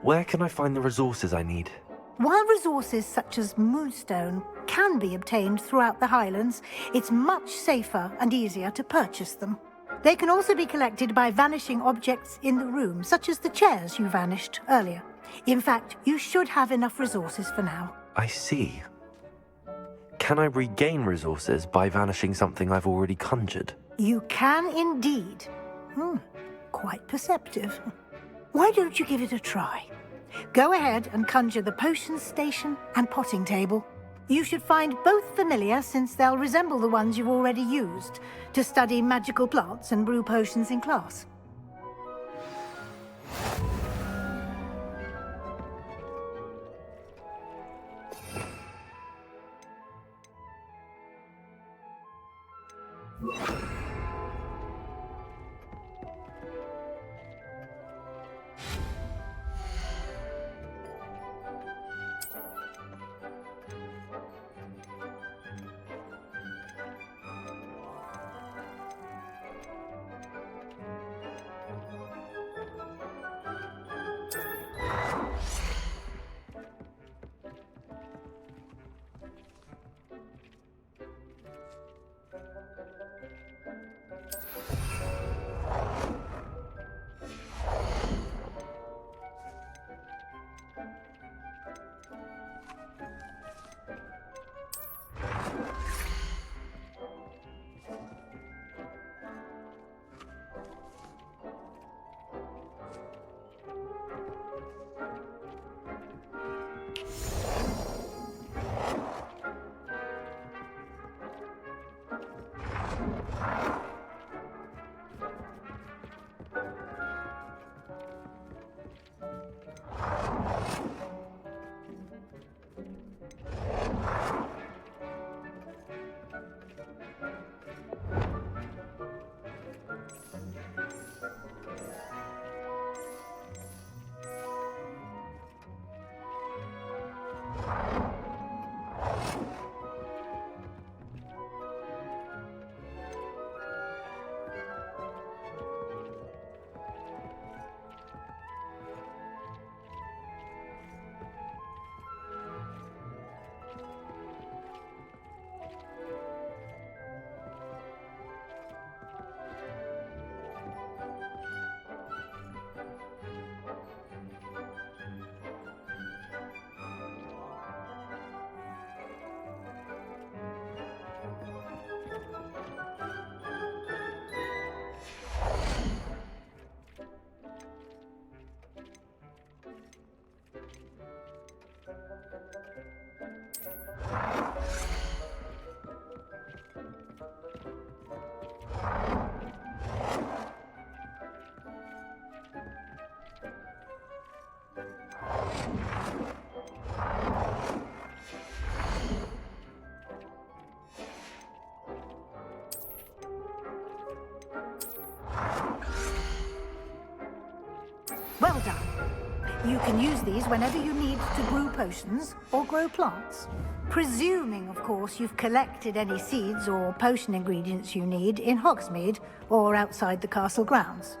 Where can I find the resources I need? While resources such as moonstone can be obtained throughout the Highlands, it's much safer and easier to purchase them. They can also be collected by vanishing objects in the room, such as the chairs you vanished earlier. In fact, you should have enough resources for now. I see. Can I regain resources by vanishing something I've already conjured? You can indeed. Quite perceptive. Why don't you give it a try? Go ahead and conjure the potion station and potting table. You should find both familiar, since they'll resemble the ones you've already used to study magical plants and brew potions in class. Well done. You can use these whenever you need to brew potions or grow plants. Presuming, of course, you've collected any seeds or potion ingredients you need in Hogsmeade or outside the castle grounds.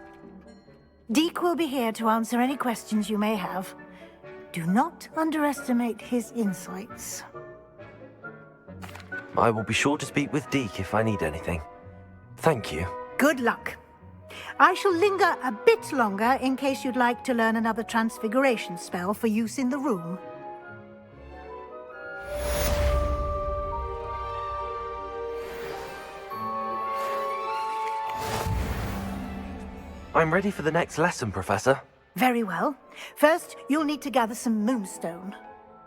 Deek will be here to answer any questions you may have. Do not underestimate his insights. I will be sure to speak with Deke if I need anything. Thank you. Good luck. I shall linger a bit longer in case you'd like to learn another transfiguration spell for use in the room. I'm ready for the next lesson, Professor. Very well. First, you'll need to gather some moonstone.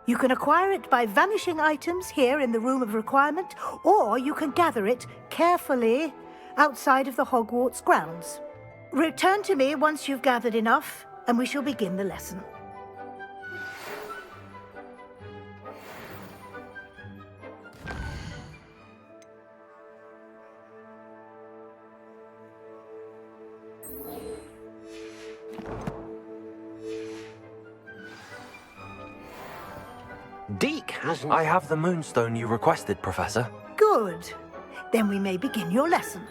You can acquire it by vanishing items here in the Room of Requirement, or you can gather it carefully outside of the Hogwarts grounds. Return to me once you've gathered enough, and we shall begin the lesson. Deke hasn't... I have the moonstone you requested, Professor. Good. Then we may begin your lesson.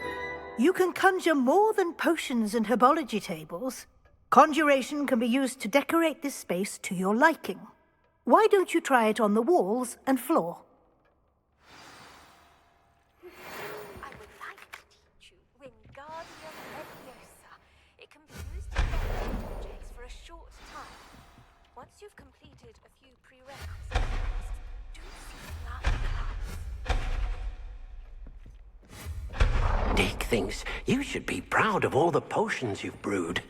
You can conjure more than potions and herbology tables. Conjuration can be used to decorate this space to your liking. Why don't you try it on the walls and floor? I would like to teach you Wingardium Leviosa. It can be used to decorate objects for a short time. Once you've completed a few prerequisites, do seek large class. Deke thinks you should be proud of all the potions you've brewed.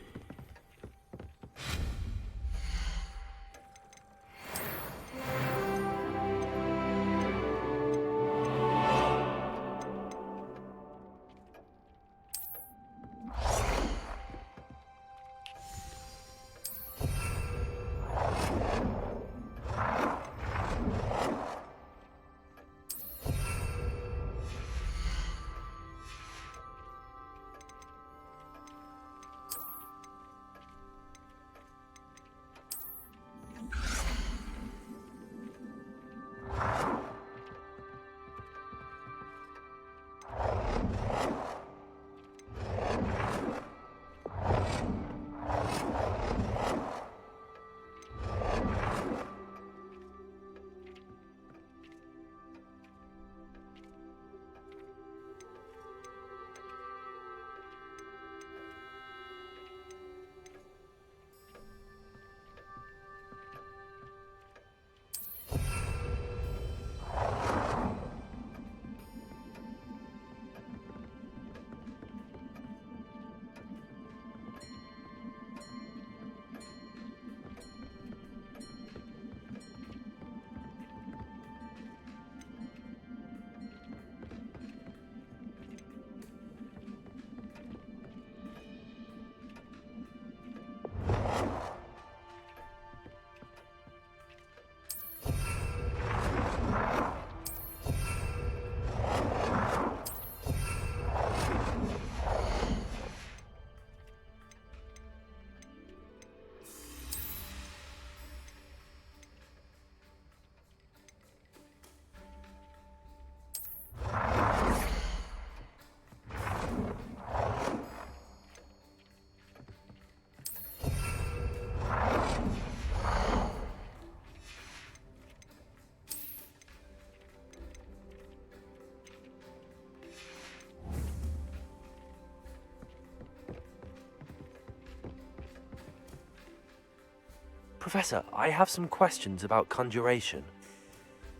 Professor, I have some questions about conjuration.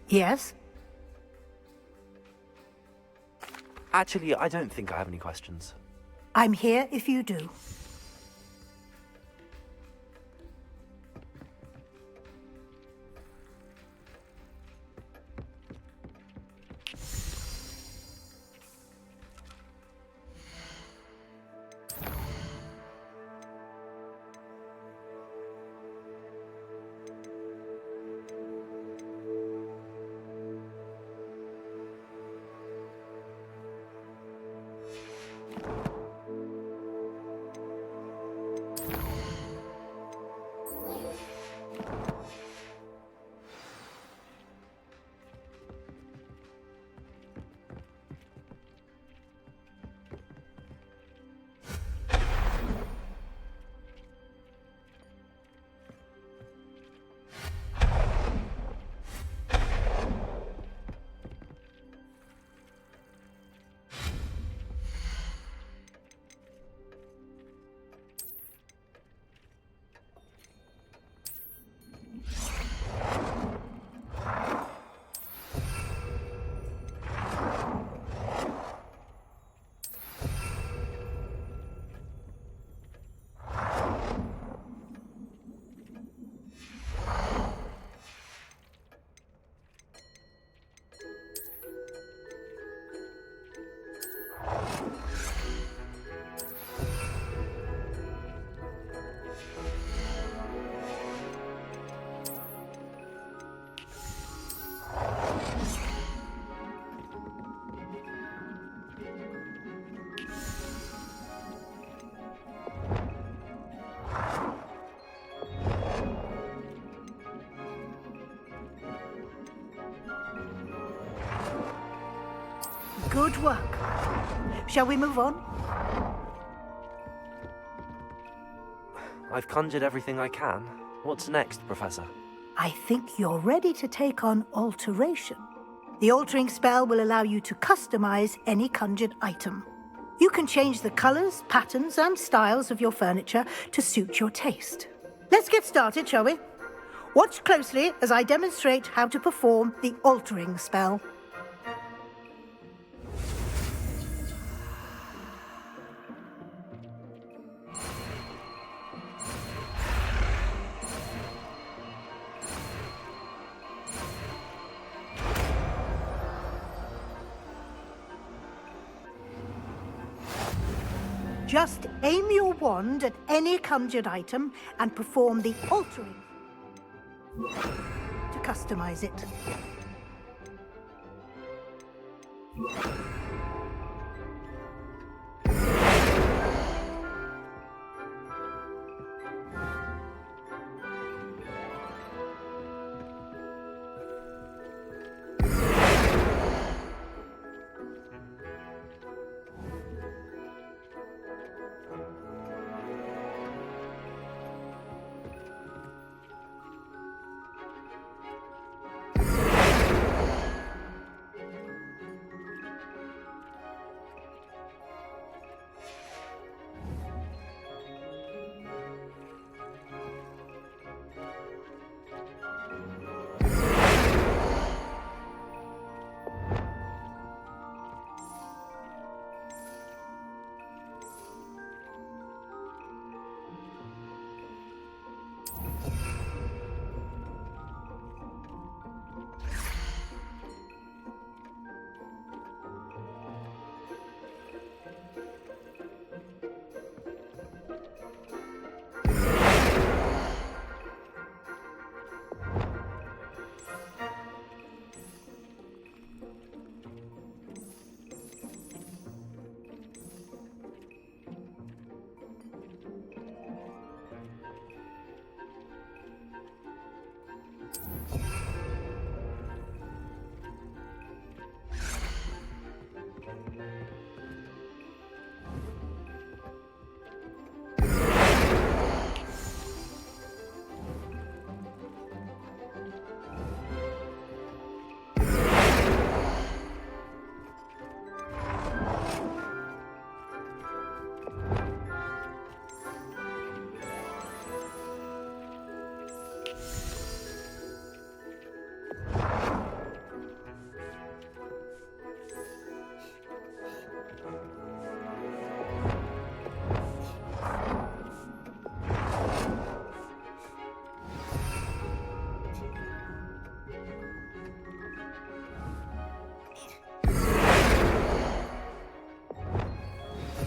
Yes? Actually, I don't think I have any questions. I'm here if you do. Good work. Shall we move on? I've conjured everything I can. What's next, Professor? I think you're ready to take on alteration. The altering spell will allow you to customize any conjured item. You can change the colors, patterns, and styles of your furniture to suit your taste. Let's get started, shall we? Watch closely as I demonstrate how to perform the altering spell. Just aim your wand at any conjured item and perform the altering to customize it.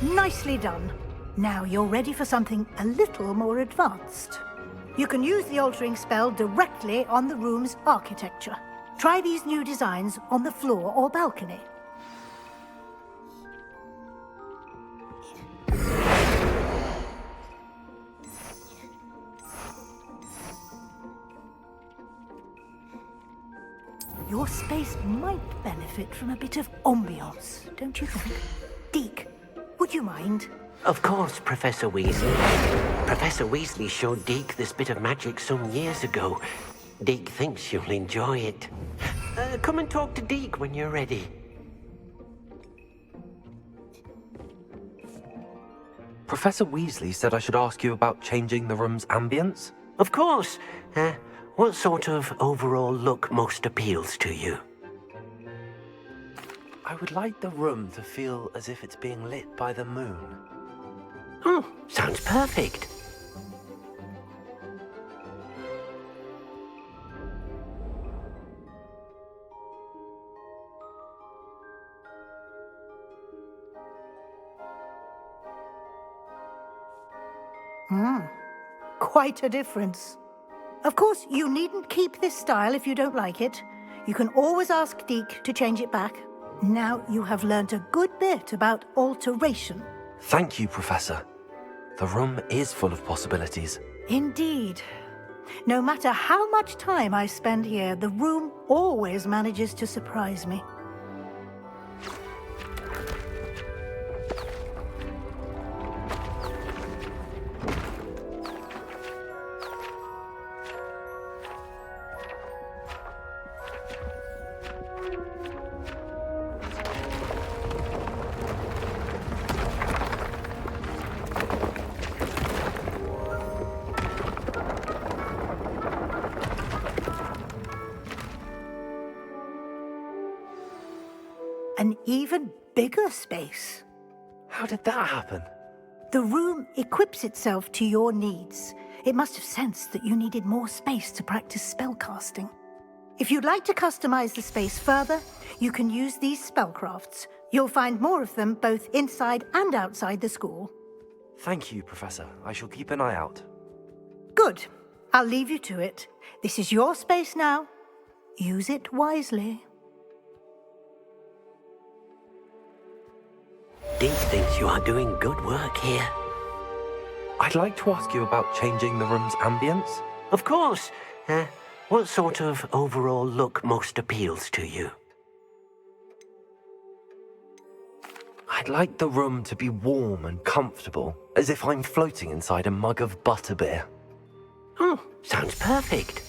Nicely done. Now you're ready for something a little more advanced. You can use the altering spell directly on the room's architecture. Try these new designs on the floor or balcony. Your space might benefit from a bit of ambiance, don't you think? Deke, would you mind? Of course, Professor Weasley. Professor Weasley showed Deke this bit of magic some years ago. Deke thinks you'll enjoy it. Come and talk to Deke when you're ready. Professor Weasley said I should ask you about changing the room's ambience? Of course. What sort of overall look most appeals to you? I would like the room to feel as if it's being lit by the moon. Oh, sounds perfect. Quite a difference. Of course, you needn't keep this style if you don't like it. You can always ask Deke to change it back. Now you have learnt a good bit about alteration. Thank you, Professor. The room is full of possibilities. Indeed. No matter how much time I spend here, the room always manages to surprise me. an even bigger space. How did that happen? The room equips itself to your needs. It must have sensed that you needed more space to practice spellcasting. If you'd like to customize the space further, you can use these spellcrafts. You'll find more of them both inside and outside the school. Thank you, Professor. I shall keep an eye out. Good. I'll leave you to it. This is your space now. Use it wisely. Dean thinks you are doing good work here. I'd like to ask you about changing the room's ambience. Of course. What sort of overall look most appeals to you? I'd like the room to be warm and comfortable, as if I'm floating inside a mug of butterbeer. Oh, sounds perfect.